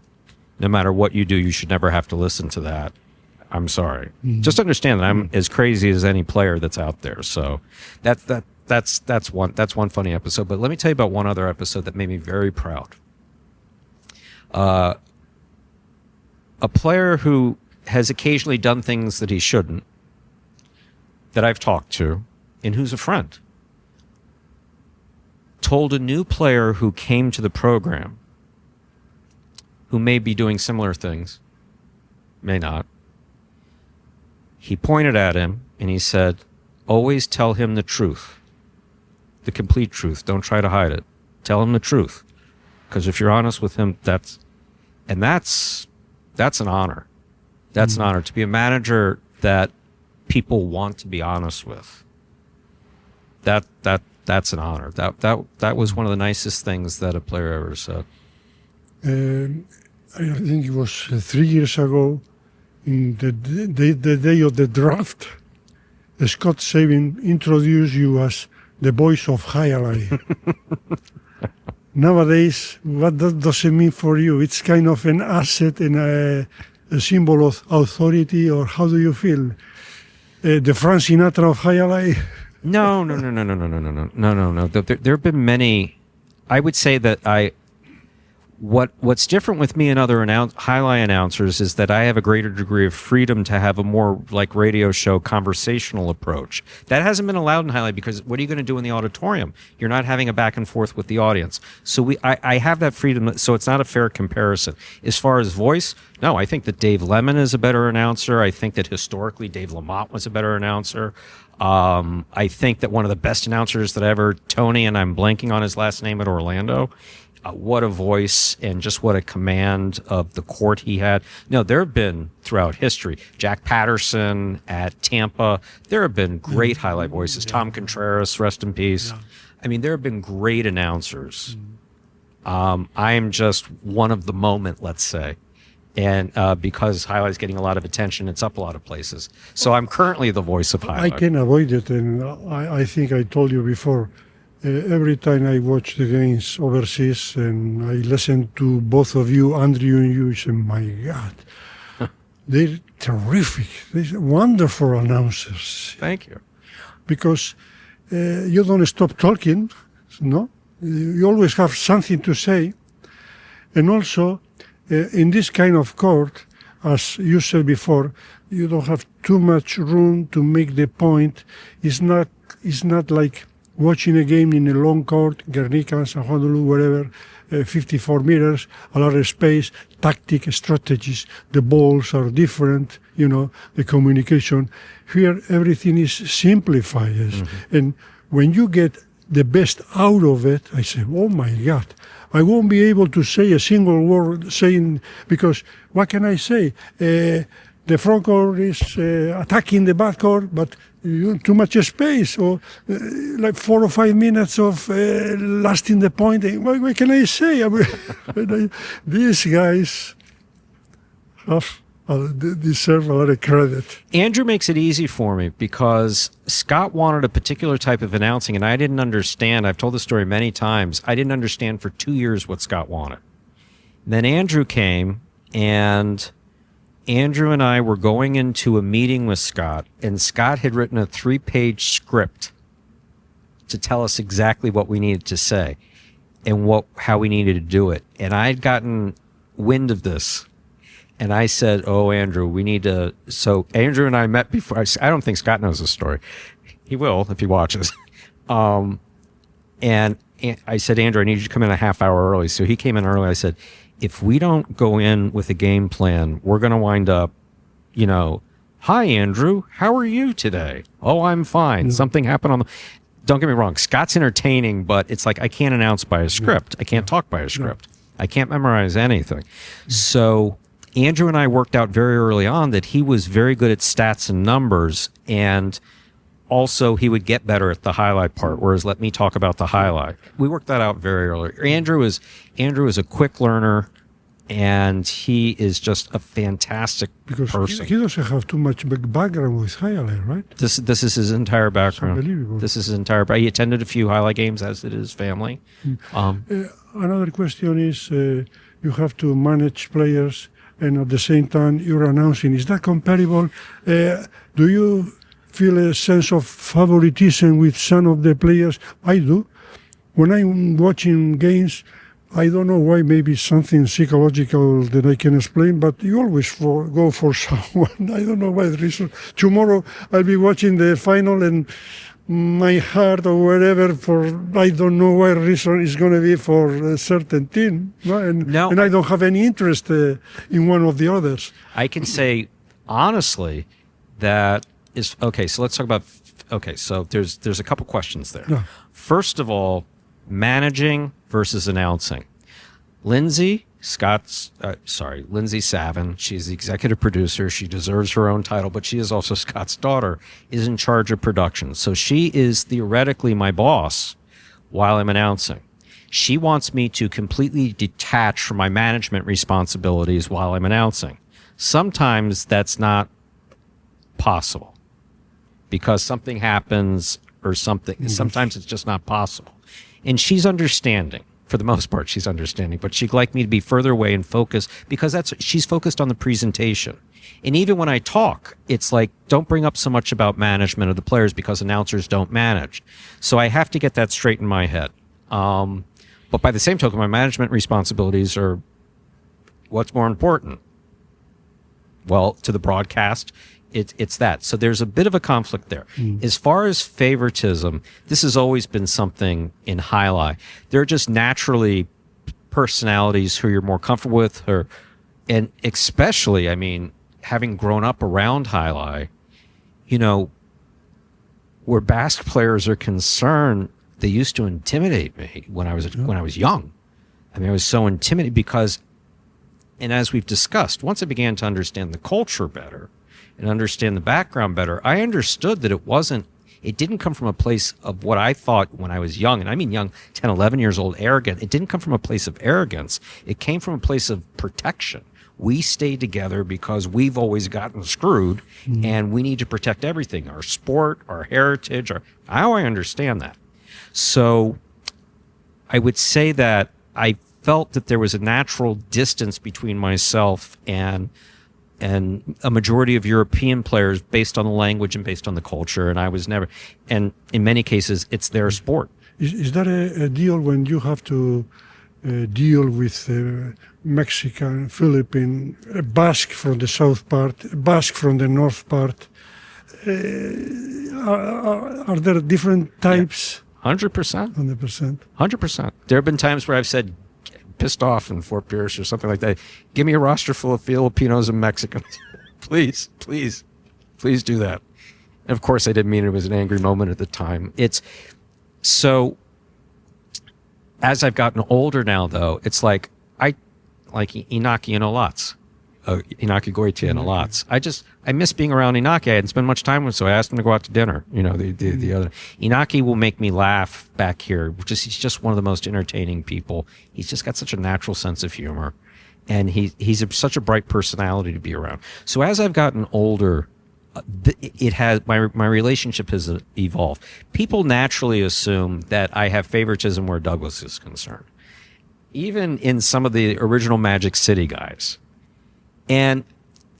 no matter what you do, you should never have to listen to that. I'm sorry. Mm-hmm. Just understand that I'm as crazy as any player that's out there. So that's one funny episode. But let me tell you about one other episode that made me very proud. A player who has occasionally done things that he shouldn't, that I've talked to, and who's a friend, told a new player who came to the program, who may be doing similar things, may not. He pointed at him and he said, always tell him the truth, the complete truth. Don't try to hide it. Tell him the truth. Because if you're honest with him, that's an honor. That's an honor to be a manager that people want to be honest with. That's an honor. That was one of the nicest things that a player ever said. I think it was 3 years ago, in the day of the draft, Scott Sabin introduced you as the voice of Jai-Alai. Nowadays, what does it mean for you? It's kind of an asset and a symbol of authority, or how do you feel? The Frank Sinatra of Jai-Alai? No. There have been many. I would say that what's different with me and other jai-alai announcers is that I have a greater degree of freedom to have a more like radio show conversational approach. That hasn't been allowed in jai-alai because what are you going to do in the auditorium? You're not having a back and forth with the audience. So I have that freedom, so it's not a fair comparison. As far as voice, no, I think that Dave Lemon is a better announcer. I think that historically Dave Lamont was a better announcer. I think that one of the best announcers that ever, Tony, and I'm blanking on his last name at Orlando, what a voice and just what a command of the court he had. No, there have been throughout history, Jack Patterson at Tampa, there have been great jai-alai voices. Tom Contreras, rest in peace. Yeah. I mean, there have been great announcers. I am just one of the moment, let's say. And because jai-alai is getting a lot of attention, it's up a lot of places. So I'm currently the voice of jai-alai. I can avoid it, and I think I told you before, every time I watch the games overseas and I listen to both of you, Andrew and you, I say, my God, they're terrific. They're wonderful announcers. Thank you. Because you don't stop talking, no? You always have something to say. And also, in this kind of court, as you said before, you don't have too much room to make the point. It's not like watching a game in a long court, Guernica, San Juan de Luz, wherever, 54 meters, a lot of space, tactic, strategies. The balls are different, the communication. Here, everything is simplified. Mm-hmm. And when you get the best out of it, I say, oh my God, I won't be able to say a single word saying, because what can I say? The the front court is attacking the back court, but too much space, or like 4 or 5 minutes of lasting the point. What can I say? I mean, these guys deserve a lot of credit. Andrew makes it easy for me because Scott wanted a particular type of announcing, and I didn't understand. I've told the story many times. I didn't understand for 2 years what Scott wanted. And then Andrew came, and Andrew and I were going into a meeting with Scott, and Scott had written a 3-page script to tell us exactly what we needed to say and how we needed to do it. And I'd gotten wind of this. And I said, "Oh, Andrew, we need to." So Andrew and I met before. I don't think Scott knows this story. He will if he watches. And I said, "Andrew, I need you to come in a half hour early." So he came in early. I said, "If we don't go in with a game plan, we're going to wind up, hi, Andrew, how are you today? Oh, I'm fine. Something happened on the. Don't get me wrong. Scott's entertaining, but it's like I can't announce by a script. I can't talk by a script. I can't memorize anything. So Andrew and I worked out very early on that he was very good at stats and numbers, and also he would get better at the highlight part, whereas let me talk about the highlight. We worked that out very early. Andrew is a quick learner, and he is just a fantastic person. He doesn't have too much background with Jai-Alai, right? This is his entire background. It's unbelievable. This is his entire. He attended a few highlight games, as did his family. Another question is, you have to manage players, and at the same time you're announcing. Is that comparable? Do you feel a sense of favoritism with some of the players? I do. When I'm watching games, I don't know why, maybe something psychological that I can explain, but you always go for someone. I don't know why the reason. Tomorrow I'll be watching the final, and my heart or whatever, for I don't know what reason, is going to be for a certain team. No? And I don't have any interest in one of the others. I can say honestly that is okay. So let's talk about. Okay, so there's a couple questions there. Yeah. First of all, managing versus announcing. Lindsay Savin, she's the executive producer. She deserves her own title, but she is also Scott's daughter, is in charge of production. So she is theoretically my boss while I'm announcing. She wants me to completely detach from my management responsibilities while I'm announcing. Sometimes that's not possible because something happens or something. Mm-hmm. Sometimes it's just not possible. And she's understanding. For the most part, she's understanding, but she'd like me to be further away and focus because she's focused on the presentation. And even when I talk, it's like, don't bring up so much about management of the players because announcers don't manage. So I have to get that straight in my head. But by the same token, my management responsibilities are what's more important? Well, to the broadcast, it's that. So there's a bit of a conflict there. As far as favoritism, this has always been something in Jai-Alai. There are just naturally personalities who you're more comfortable with, and especially, I mean, having grown up around Jai-Alai, where Basque players are concerned, they used to intimidate me when I was young. I mean, I was so intimidated because, and as we've discussed, once I began to understand the culture better, and understand the background better, I understood that it didn't come from a place of what I thought when I was young, and I mean young, 10, 11 years old, arrogant. It didn't come from a place of arrogance. It came from a place of protection. We stay together because we've always gotten screwed, and we need to protect everything, our sport, our heritage, how I understand that. So I would say that I felt that there was a natural distance between myself and a majority of European players based on the language and based on the culture. And I was never, and in many cases, it's their sport. Is that a deal when you have to deal with Mexican, Philippine, Basque from the south part, Basque from the north part? Are there different types? 100%. 100%. 100%. There have been times where I've said, pissed off in Fort Pierce or something like that, give me a roster full of Filipinos and Mexicans. Please do that. And of course I didn't mean it was an angry moment at the time. It's so, as I've gotten older now though, it's like Inaki and Olats. Inaki Goitian a lot. I miss being around Inaki. I hadn't spent much time with him, so I asked him to go out to dinner. The other Inaki will make me laugh back here. He's just one of the most entertaining people. He's just got such a natural sense of humor, and he's such a bright personality to be around. So as I've gotten older, it has my relationship has evolved. People naturally assume that I have favoritism where Douglas is concerned, even in some of the original Magic City guys. And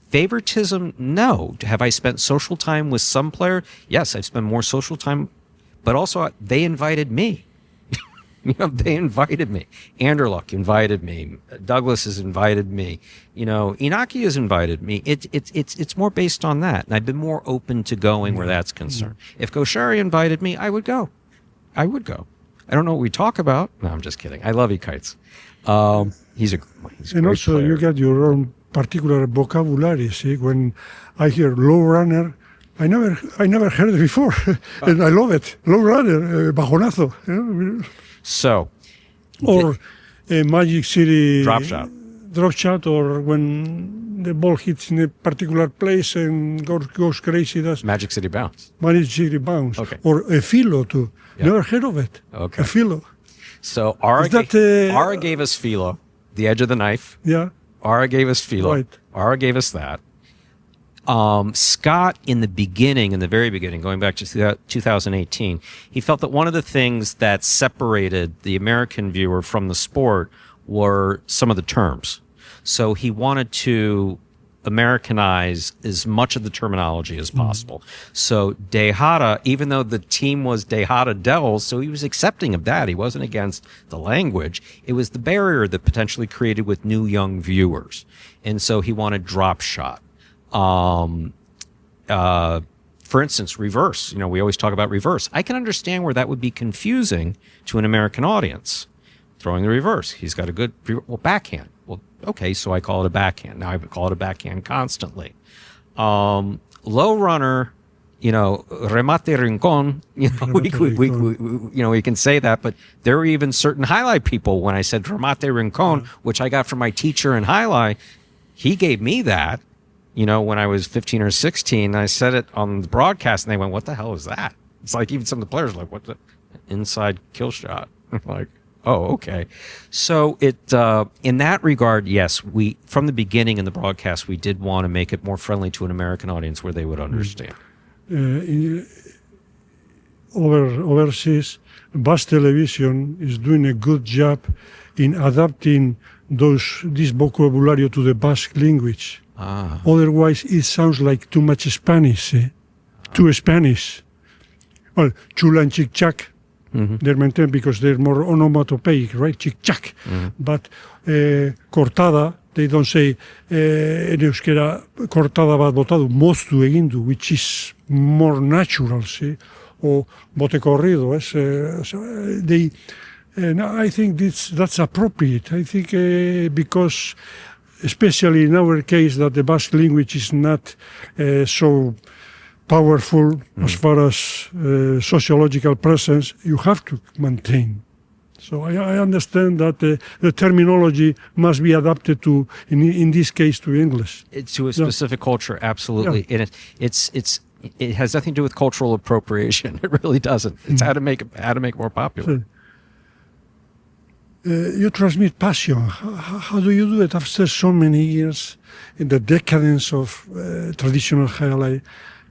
favoritism, no. Have I spent social time with some player? Yes, I've spent more social time, but also they invited me. They invited me. Anderluck invited me. Douglas has invited me. Inaki has invited me. It's more based on that. And I've been more open to going where that's concerned. If Goshari invited me, I would go. I don't know what we talk about. No, I'm just kidding. I love Kites. He's a and also player. You got your own particular vocabulary. See, when I hear low runner, I never heard it before, and I love it. Low runner, bajonazo. So, or Magic City drop shot, or when the ball hits in a particular place and goes crazy. That's Magic City bounce. Magic City bounce. Okay. Or a filo too. Yeah. Never heard of it. Okay. A filo. So Ara gave us filo, the edge of the knife. Yeah. Ara gave us filo. Right. Ara gave us that. Scott, in the very beginning, going back to 2018, he felt that one of the things that separated the American viewer from the sport were some of the terms. So he wanted to Americanize as much of the terminology as possible. So Dejada, even though the team was Dejada Devils, so he was accepting of that. He wasn't against the language. It was the barrier that potentially created with new young viewers. And so he wanted drop shot. For instance, reverse. We always talk about reverse. I can understand where that would be confusing to an American audience. Throwing the reverse. He's got a good backhand. Well, okay, so I call it a backhand. Now I call it a backhand constantly. Low runner, remate rincon. We can say that, but there were even certain highlight people when I said remate rincon, which I got from my teacher in highlight. He gave me that. When I was 15 or 16, I said it on the broadcast, and they went, "What the hell is that?" It's like even some of the players were like, "What the inside kill shot?" I'm like, "Oh, okay." So in that regard, yes, we from the beginning in the broadcast, we did want to make it more friendly to an American audience where they would understand. Overseas, Basque television is doing a good job in adapting this vocabulary to the Basque language. Otherwise, it sounds like too much Spanish, too Spanish. Well, chula and txik-txak, they're maintained because they're more onomatopoeic, right? Txik-txak. But cortada, they don't say en euskera cortada bat botadu, moztu egin du, which is more natural, see? Or bote corrido, and I think that's appropriate. I think because especially in our case, that the Basque language is not so powerful as far as sociological presence, you have to maintain. So I understand that the terminology must be adapted to, in this case, to English. To a specific culture, absolutely. Yeah. And it has nothing to do with cultural appropriation. It really doesn't. It's how to make it more popular. You transmit passion. How do you do it after so many years in the decadence of traditional jai-alai?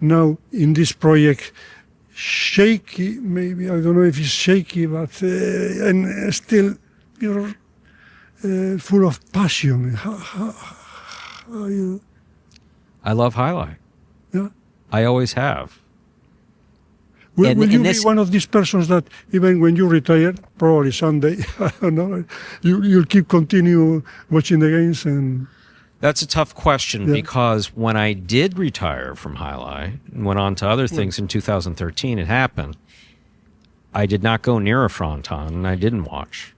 Now in this project, shaky, maybe, I don't know if it's shaky, but and still you're full of passion. How you? I love jai-alai. Yeah. I always have. Will you be one of these persons that even when you retire, probably someday, I don't know, you'll continue watching the games? And that's a tough question because when I did retire from jai-alai and went on to other things in 2013, it happened. I did not go near a fronton and I didn't watch.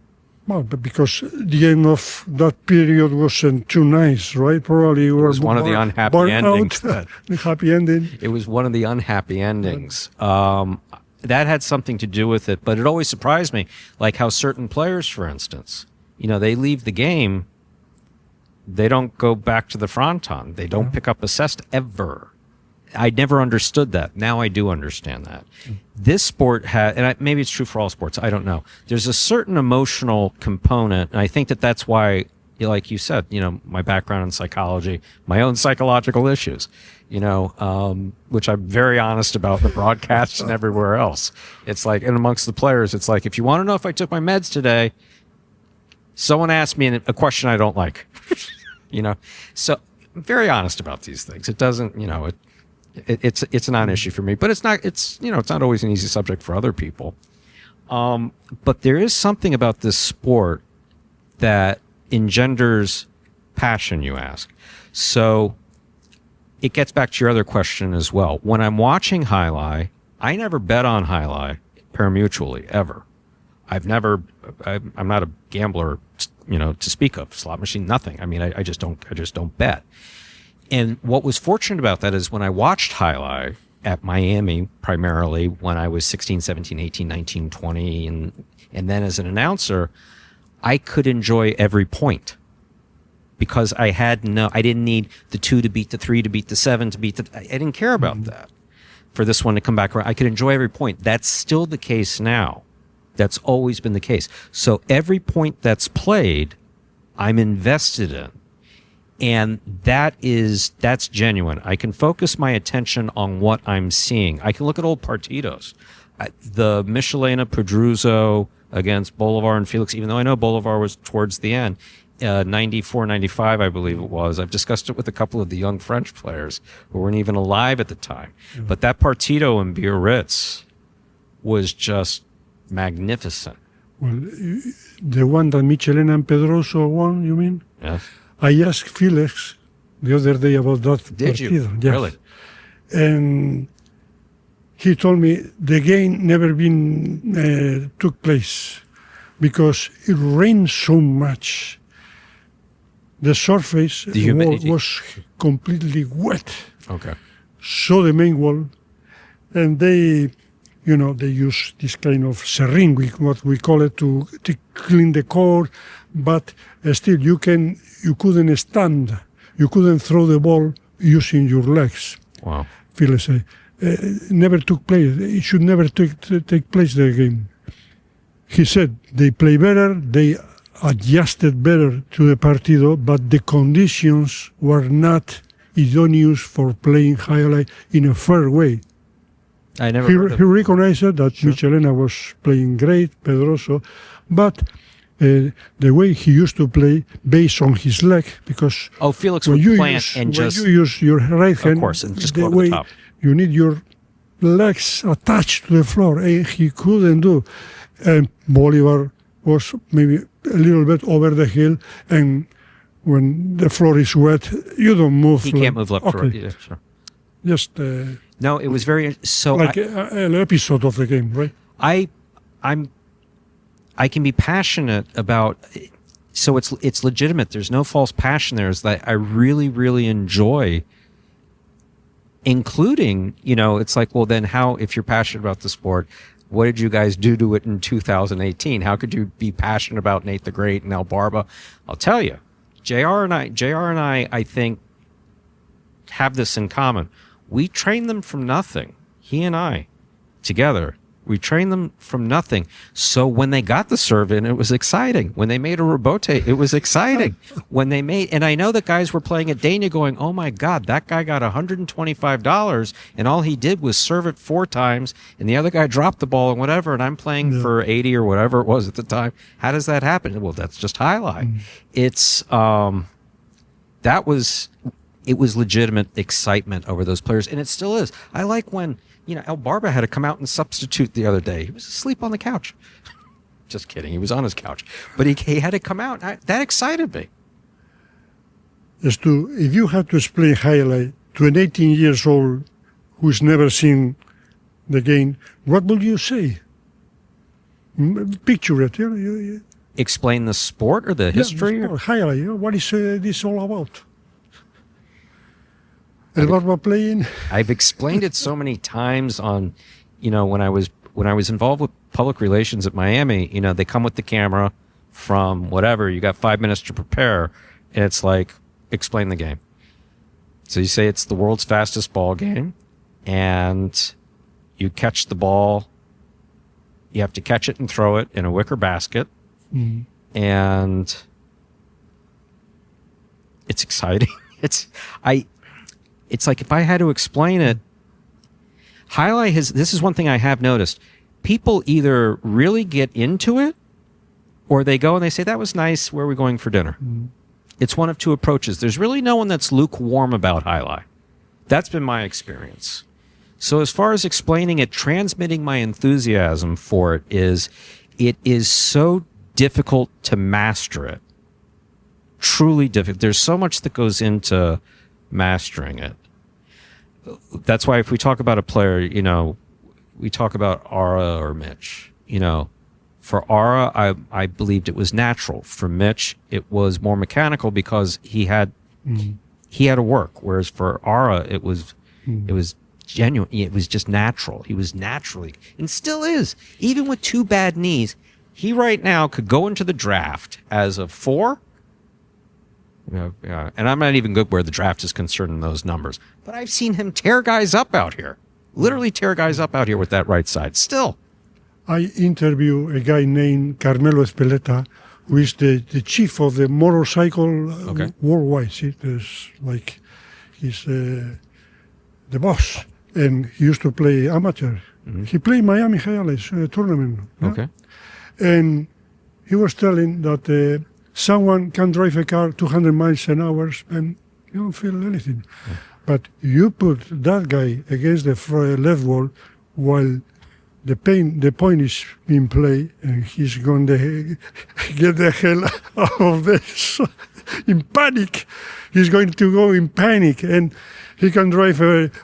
Well, but because the end of that period wasn't too nice, right? Probably it was one of the unhappy endings. The happy ending. It was one of the unhappy endings. That had something to do with it, but it always surprised me, like how certain players, for instance, they leave the game They don't go back to the fronton. They don't pick up a cesta ever. I never understood that. Now I do understand that. This sport has, and maybe it's true for all sports, I don't know. There's a certain emotional component, and I think that that's why, like you said, my background in psychology, my own psychological issues, which I'm very honest about the broadcasts and everywhere else. It's like, and amongst the players, it's like, if you want to know if I took my meds today, someone asked me a question I don't like, So I'm very honest about these things. It doesn't, it's a non-issue for me, but it's not always an easy subject for other people. But there is something about this sport that engenders passion, you ask. So it gets back to your other question as well. When I'm watching jai-alai, I never bet on jai-alai pari-mutually ever. I'm not a gambler, to speak of. Slot machine, nothing. I mean, I just don't bet. And what was fortunate about that is when I watched jai-alai at Miami, primarily when I was 16, 17, 18, 19, 20, and then as an announcer, I could enjoy every point because I didn't need the 2 to beat the 3 to beat the 7 to beat I didn't care about that. For this one to come back around, I could enjoy every point. That's still the case now. That's always been the case. So every point that's played, I'm invested in. And that's genuine. I can focus my attention on what I'm seeing. I can look at old partidos. The Michelena Pedruso against Bolivar and Felix, even though I know Bolivar was towards the end, 94, 95, I believe it was. I've discussed it with a couple of the young French players who weren't even alive at the time. Mm-hmm. But that partido in Biarritz was just magnificent. Well, the one that Michelena and Pedroso won, you mean? Yes. I asked Felix the other day about that. Did partido. you? Yes. Really? And he told me the game never been took place because it rained so much. The surface was completely wet. Okay. So the main wall, and they use this kind of serring, what we call it, to clean the court, but still you couldn't stand, you couldn't throw the ball using your legs. Wow. Felix said, never took place. It should never take place, the game. He said they play better, they adjusted better to the partido, but the conditions were not idoneous for playing jai-alai in a fair way. I never. He recognized that sure. Michelena was playing great, Pedroso, but the way he used to play based on his leg, because Felix would plant and just when you use your right hand, of course, and just the go over way the top. You need your legs attached to the floor, and he couldn't do. And Bolivar was maybe a little bit over the hill, and when the floor is wet, you don't move. He can't move left to right. Yeah, sure. Just no, it was very so. Like an episode of the game, right? I can be passionate about. So it's legitimate. There's no false passion there. It's that I really, really enjoy. Including, it's like, well, then how? If you're passionate about the sport, what did you guys do to it in 2018? How could you be passionate about Nate the Great and El Barba? I'll tell you, JR and I think, have this in common. We trained them from nothing. He and I, together, we trained them from nothing. So when they got the serve in, it was exciting. When they made a rebote, it was exciting. And I know that guys were playing at Dania going, oh my God, that guy got $125 and all he did was serve it 4 times and the other guy dropped the ball and whatever, and I'm playing for 80 or whatever it was at the time. How does that happen? Well, that's just jai-alai. It's, it was legitimate excitement over those players, and it still is. I like when, El Barba had to come out and substitute the other day. He was asleep on the couch. Just kidding. He was on his couch. But he had to come out. That excited me. Stu, if you had to explain jai-alai to an 18 years old who's never seen the game, what would you say? Picture it. Explain the sport or the history? The sport, jai-alai. What is this all about? El Barba playing. I've explained it so many times on, when I was involved with public relations at Miami, they come with the camera from whatever, you got 5 minutes to prepare, And it's like, explain the game. So you say it's the world's fastest ball game, and you catch the ball. You have to catch it and throw it in a wicker basket. Mm. And it's exciting. It's like if I had to explain it, jai-alai this is one thing I have noticed. People either really get into it, or they go and they say, that was nice, where are we going for dinner? Mm. It's one of two approaches. There's really no one that's lukewarm about jai-alai. That's been my experience. So as far as explaining it, transmitting my enthusiasm for it is so difficult to master it. Truly difficult. There's so much that goes into mastering it. That's why if we talk about a player, we talk about Ara or Mitch. For Ara, I believed it was natural. For Mitch, it was more mechanical because he had to work. Whereas for Ara, it was genuine. It was just natural. He was naturally, and still is, even with 2 bad knees. He right now could go into the draft as a 4. And I'm not even good where the draft is concerned in those numbers. But I've seen him tear guys up out here. Literally tear guys up out here with that right side. Still. I interview a guy named Carmelo Espeleta, who is the chief of the motorcycle worldwide. See, he's the boss. And he used to play amateur. Mm-hmm. He played Miami Jai-Alai tournament. Yeah? Okay. And he was telling that someone can drive a car 200 miles an hour and you don't feel anything. Yeah. But you put that guy against the left wall while the point is being played, and he's going to get the hell out of this in panic. He's going to go in panic, and he can drive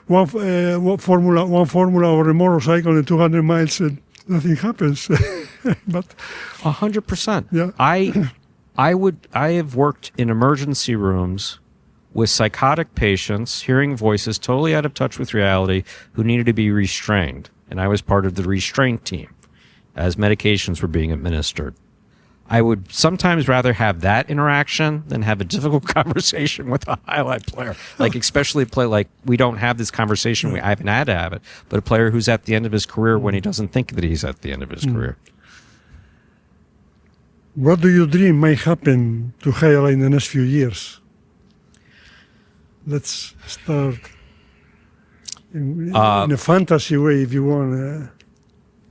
one formula or a motorcycle at 200 miles, and nothing happens. But 100%. Yeah. I have worked in emergency rooms with psychotic patients, hearing voices totally out of touch with reality, who needed to be restrained. And I was part of the restraint team as medications were being administered. I would sometimes rather have that interaction than have a difficult conversation with a jai-alai player. Especially a player we don't have this conversation. I haven't had to have it. But a player who's at the end of his career when he doesn't think that he's at the end of his career. What do you dream may happen to jai-alai in the next few years? Let's start in a fantasy way, if you want.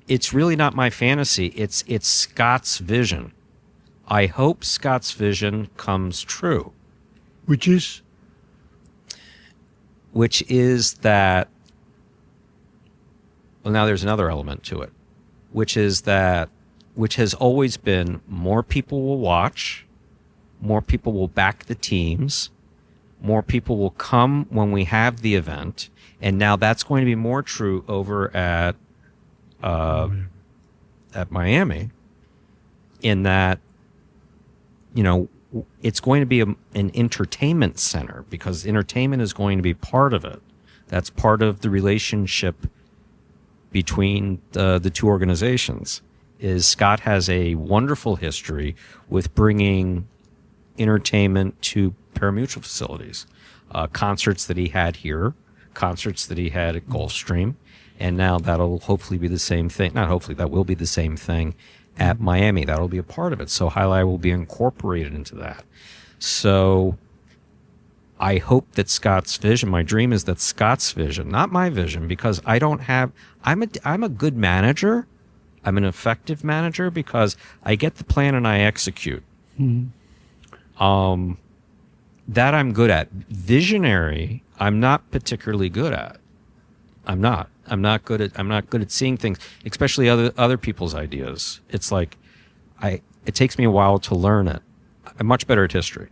It's really not my fantasy. It's Scott's vision. I hope Scott's vision comes true. Which is? Which is that, well, now there's another element to it, which has always been more people will watch, more people will back the teams, more people will come when we have the event, and now that's going to be more true over at Miami, in that, it's going to be an entertainment center, because entertainment is going to be part of it. That's part of the relationship between the two organizations. Is Scott has a wonderful history with bringing entertainment to parimutuel facilities, concerts that he had here, concerts that he had at Gulfstream, and now that'll hopefully be the same thing. Not hopefully, that will be the same thing at Miami. That'll be a part of it. So jai-alai will be incorporated into that. So I hope that Scott's vision, my dream is that Scott's vision, not my vision, because I'm a good manager. I'm an effective manager because I get the plan and I execute. Mm-hmm. That I'm good at. Visionary, I'm not particularly good at. I'm not good at seeing things, especially other people's ideas. It's like it takes me a while to learn it. I'm much better at history.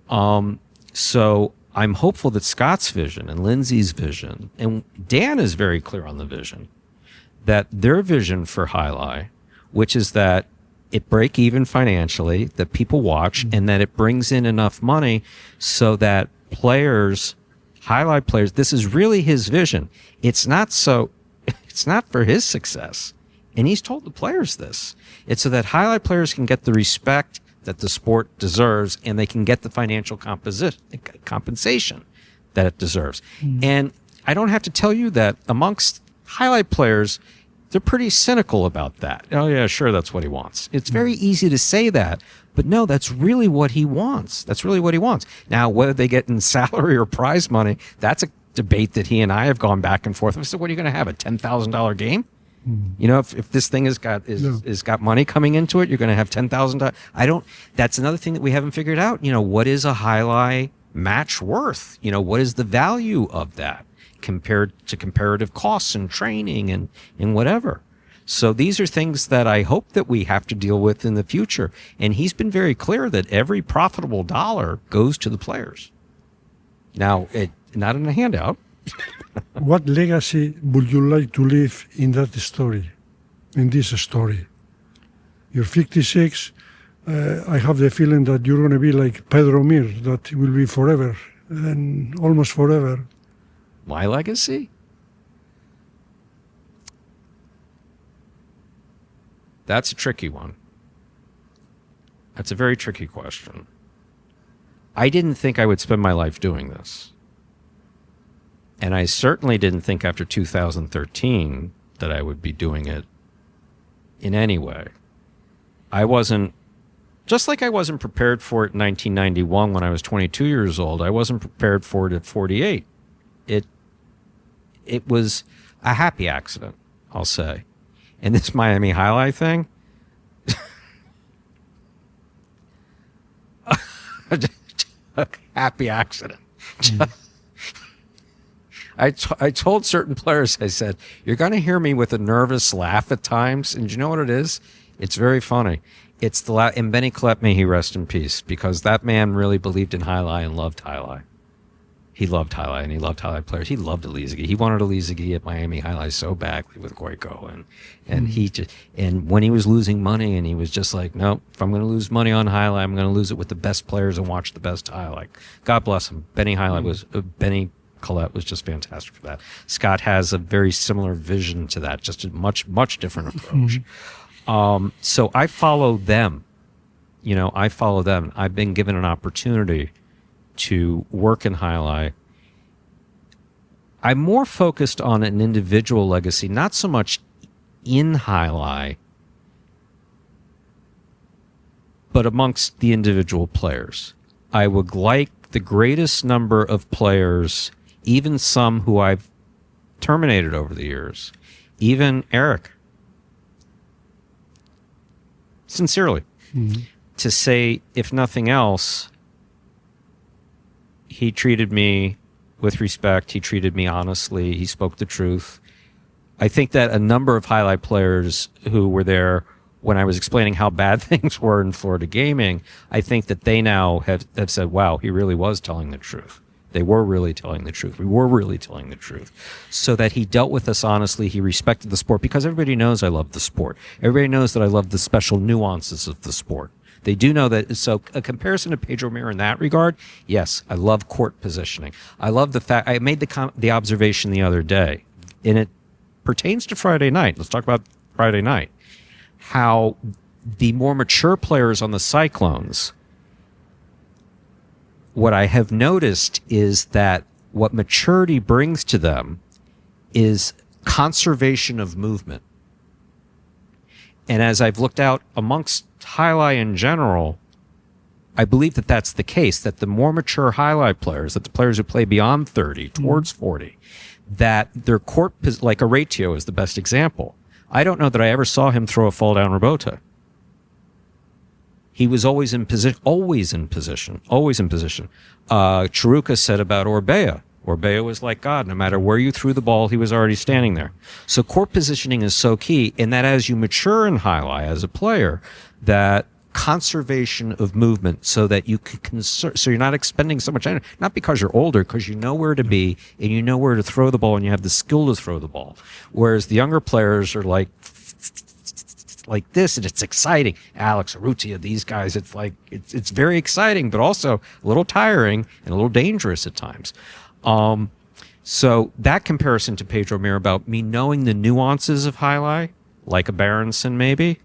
So I'm hopeful that Scott's vision and Lindsay's vision, and Dan is very clear on the vision, that their vision for jai-alai, which is that it break even financially, that people watch, and that it brings in enough money so that players, jai-alai players, this is really his vision. It's not for his success. And he's told the players this. It's so that jai-alai players can get the respect that the sport deserves, and they can get the financial compensation that it deserves. And I don't have to tell you that amongst highlight players, they're pretty cynical about that. Oh yeah, sure, that's what he wants. It's very easy to say that, but no, that's really what he wants. That's really what he wants. Now, whether they get in salary or prize money, that's a debate that he and I have gone back and forth. I said, what are you going to have, a $10,000 game? You know, if this thing has got money coming into it, you're going to have $10,000. That's another thing that we haven't figured out. You know, what is a highlight match worth? You know, what is the value of that compared to comparative costs and training and whatever? So these are things that I hope that we have to deal with in the future. And he's been very clear that every profitable dollar goes to the players. Now, not in a handout. What legacy would you like to leave in that story, in this story? You're 56. I have the feeling that you're going to be like Pedro Mir, that will be forever and almost forever. My legacy? That's a tricky one. That's a very tricky question. I didn't think I would spend my life doing this. And I certainly didn't think after 2013 that I would be doing it in any way. I wasn't, just like I wasn't prepared for it in 1991 when I was 22 years old, I wasn't prepared for it at 48. It was a happy accident, I'll say. And this Miami Jai-Alai thing, a happy accident. I told certain players, I said, you're going to hear me with a nervous laugh at times. And you know what it is? It's very funny. It's the laugh. And Benny Collette, may he rest in peace, because that man really believed in Jai-Alai and loved Jai-Alai. He loved Jai-Alai and he loved Jai-Alai players. He loved Alizagi. He wanted Alizagi at Miami Jai-Alai so badly with Goico. And he just, and when he was losing money and he was just like, nope, if I'm going to lose money on Jai-Alai, I'm going to lose it with the best players and watch the best Jai-Alai. God bless him. Benny Collette was just fantastic for that. Scott has a very similar vision to that, just a much, much different approach. So I follow them. You know, I follow them. I've been given an opportunity to work in Jai-Alai. I'm more focused on an individual legacy, not so much in Jai-Alai, but amongst the individual players. I would like the greatest number of players, even some who I've terminated over the years, even Eric, sincerely, to say, if nothing else, he treated me with respect. He treated me honestly. He spoke the truth. I think that a number of highlight players who were there when I was explaining how bad things were in Florida gaming, I think that they now have said, wow, he really was telling the truth. They were really telling the truth. We were really telling the truth. So that he dealt with us honestly. He respected the sport, because everybody knows I love the sport. Everybody knows that I love the special nuances of the sport. They do know that. So a comparison to Pedro Mir in that regard, yes, I love court positioning. I love the fact, I made the observation the other day, and it pertains to Friday night. Let's talk about Friday night. How the more mature players on the Cyclones, what I have noticed is that what maturity brings to them is conservation of movement. And as I've looked out amongst Jai-Alai in general, I believe that that's the case, that the more mature Jai-Alai players, that the players who play beyond 30, towards 40, that their court, like a Ratio is the best example. I don't know that I ever saw him throw a fall down Rabota. He was always in position, always in position. Chiruka said about Orbea. Orbea was like God. No matter where you threw the ball, he was already standing there. So court positioning is so key, and that as you mature in Jai-Alai as a player, that conservation of movement, so that you can so you're not expending so much energy, not because you're older, because you know where to be and you know where to throw the ball and you have the skill to throw the ball. Whereas the younger players are like this, and it's exciting. Alex, Arrutia, these guys, it's like it's very exciting, but also a little tiring and a little dangerous at times. So that comparison to Pedro Mir about me knowing the nuances of Jai-Alai, like a Berenson maybe,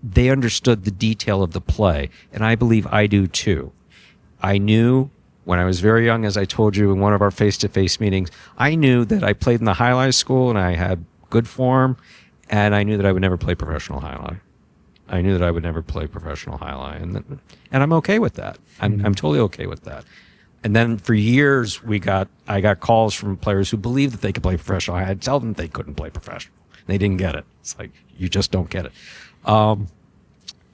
they understood the detail of the play, and I believe I do too. I knew when I was very young, as I told you in one of our face-to-face meetings, I knew that I played in the jai-alai school and I had good form, and I knew that I would never play professional jai-alai. I knew that I would never play professional jai-alai, and I'm okay with that. I'm totally okay with that. And then for years, I got calls from players who believed that they could play professional. I had to tell them they couldn't play professional. They didn't get it. It's like, you just don't get it.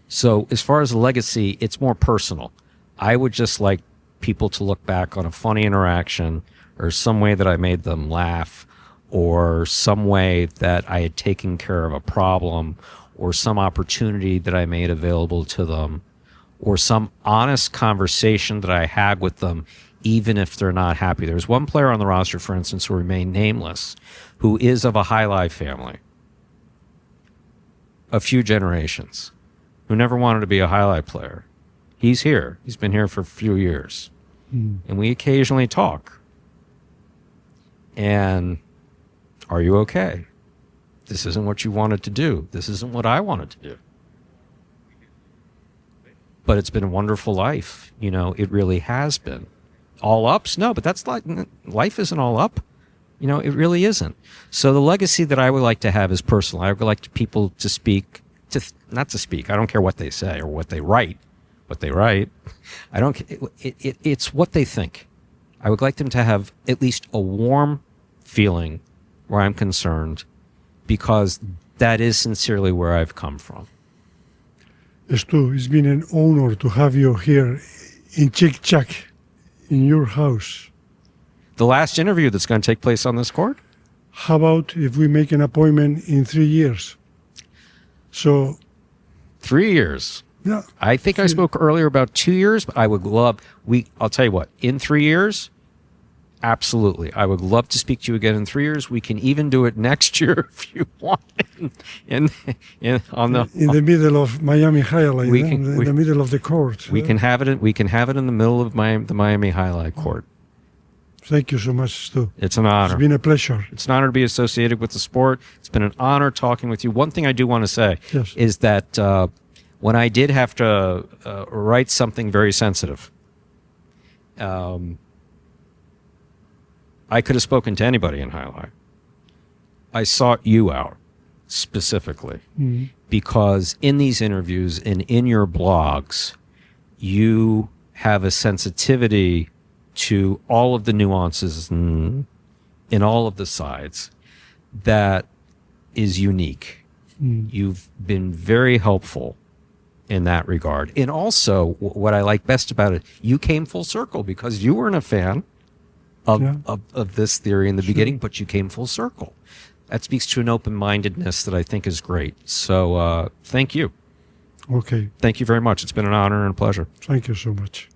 So as far as the legacy, it's more personal. I would just like people to look back on a funny interaction or some way that I made them laugh or some way that I had taken care of a problem or some opportunity that I made available to them or some honest conversation that I had with them, even if they're not happy. There's one player on the roster, for instance, who remained nameless, who is of a jai-alai family, a few generations, who never wanted to be a jai-alai player. He's here. He's been here for a few years. And we occasionally talk. And are you okay? This isn't what you wanted to do. This isn't what I wanted to do. But it's been a wonderful life. You know, it really has been. All ups? No, but that's like, life isn't all up. You know, it really isn't. So the legacy that I would like to have is personal. I would like people to speak, not to speak. I don't care what they say or what they write. What they write. I don't. It's what they think. I would like them to have at least a warm feeling where I'm concerned, because that is sincerely where I've come from. Stu, it's been an honor to have you here in txik-txak, in your house. The last interview that's going to take place on this court? How about if we make an appointment in 3 years? So 3 years. Yeah. I think I spoke earlier about 2 years, but I would love, I'll tell you what, in 3 years, absolutely. I would love to speak to you again in 3 years. We can even do it next year if you want. In the middle of Miami Jai-Alai, in the middle of the court. We can have it in the middle of the Miami Jai-Alai court. Thank you so much, Stu. It's an honor. It's been a pleasure. It's an honor to be associated with the sport. It's been an honor talking with you. One thing I do want to say is that when I did have to write something very sensitive, I could have spoken to anybody in jai-alai. I sought you out specifically because in these interviews and in your blogs, you have a sensitivity to all of the nuances in all of the sides that is unique. You've been very helpful in that regard. And also, what I like best about it, you came full circle because you weren't a fan of this theory in the beginning, but you came full circle. That speaks to an open-mindedness that I think is great. So thank you. Okay. Thank you very much. It's been an honor and a pleasure. Thank you so much.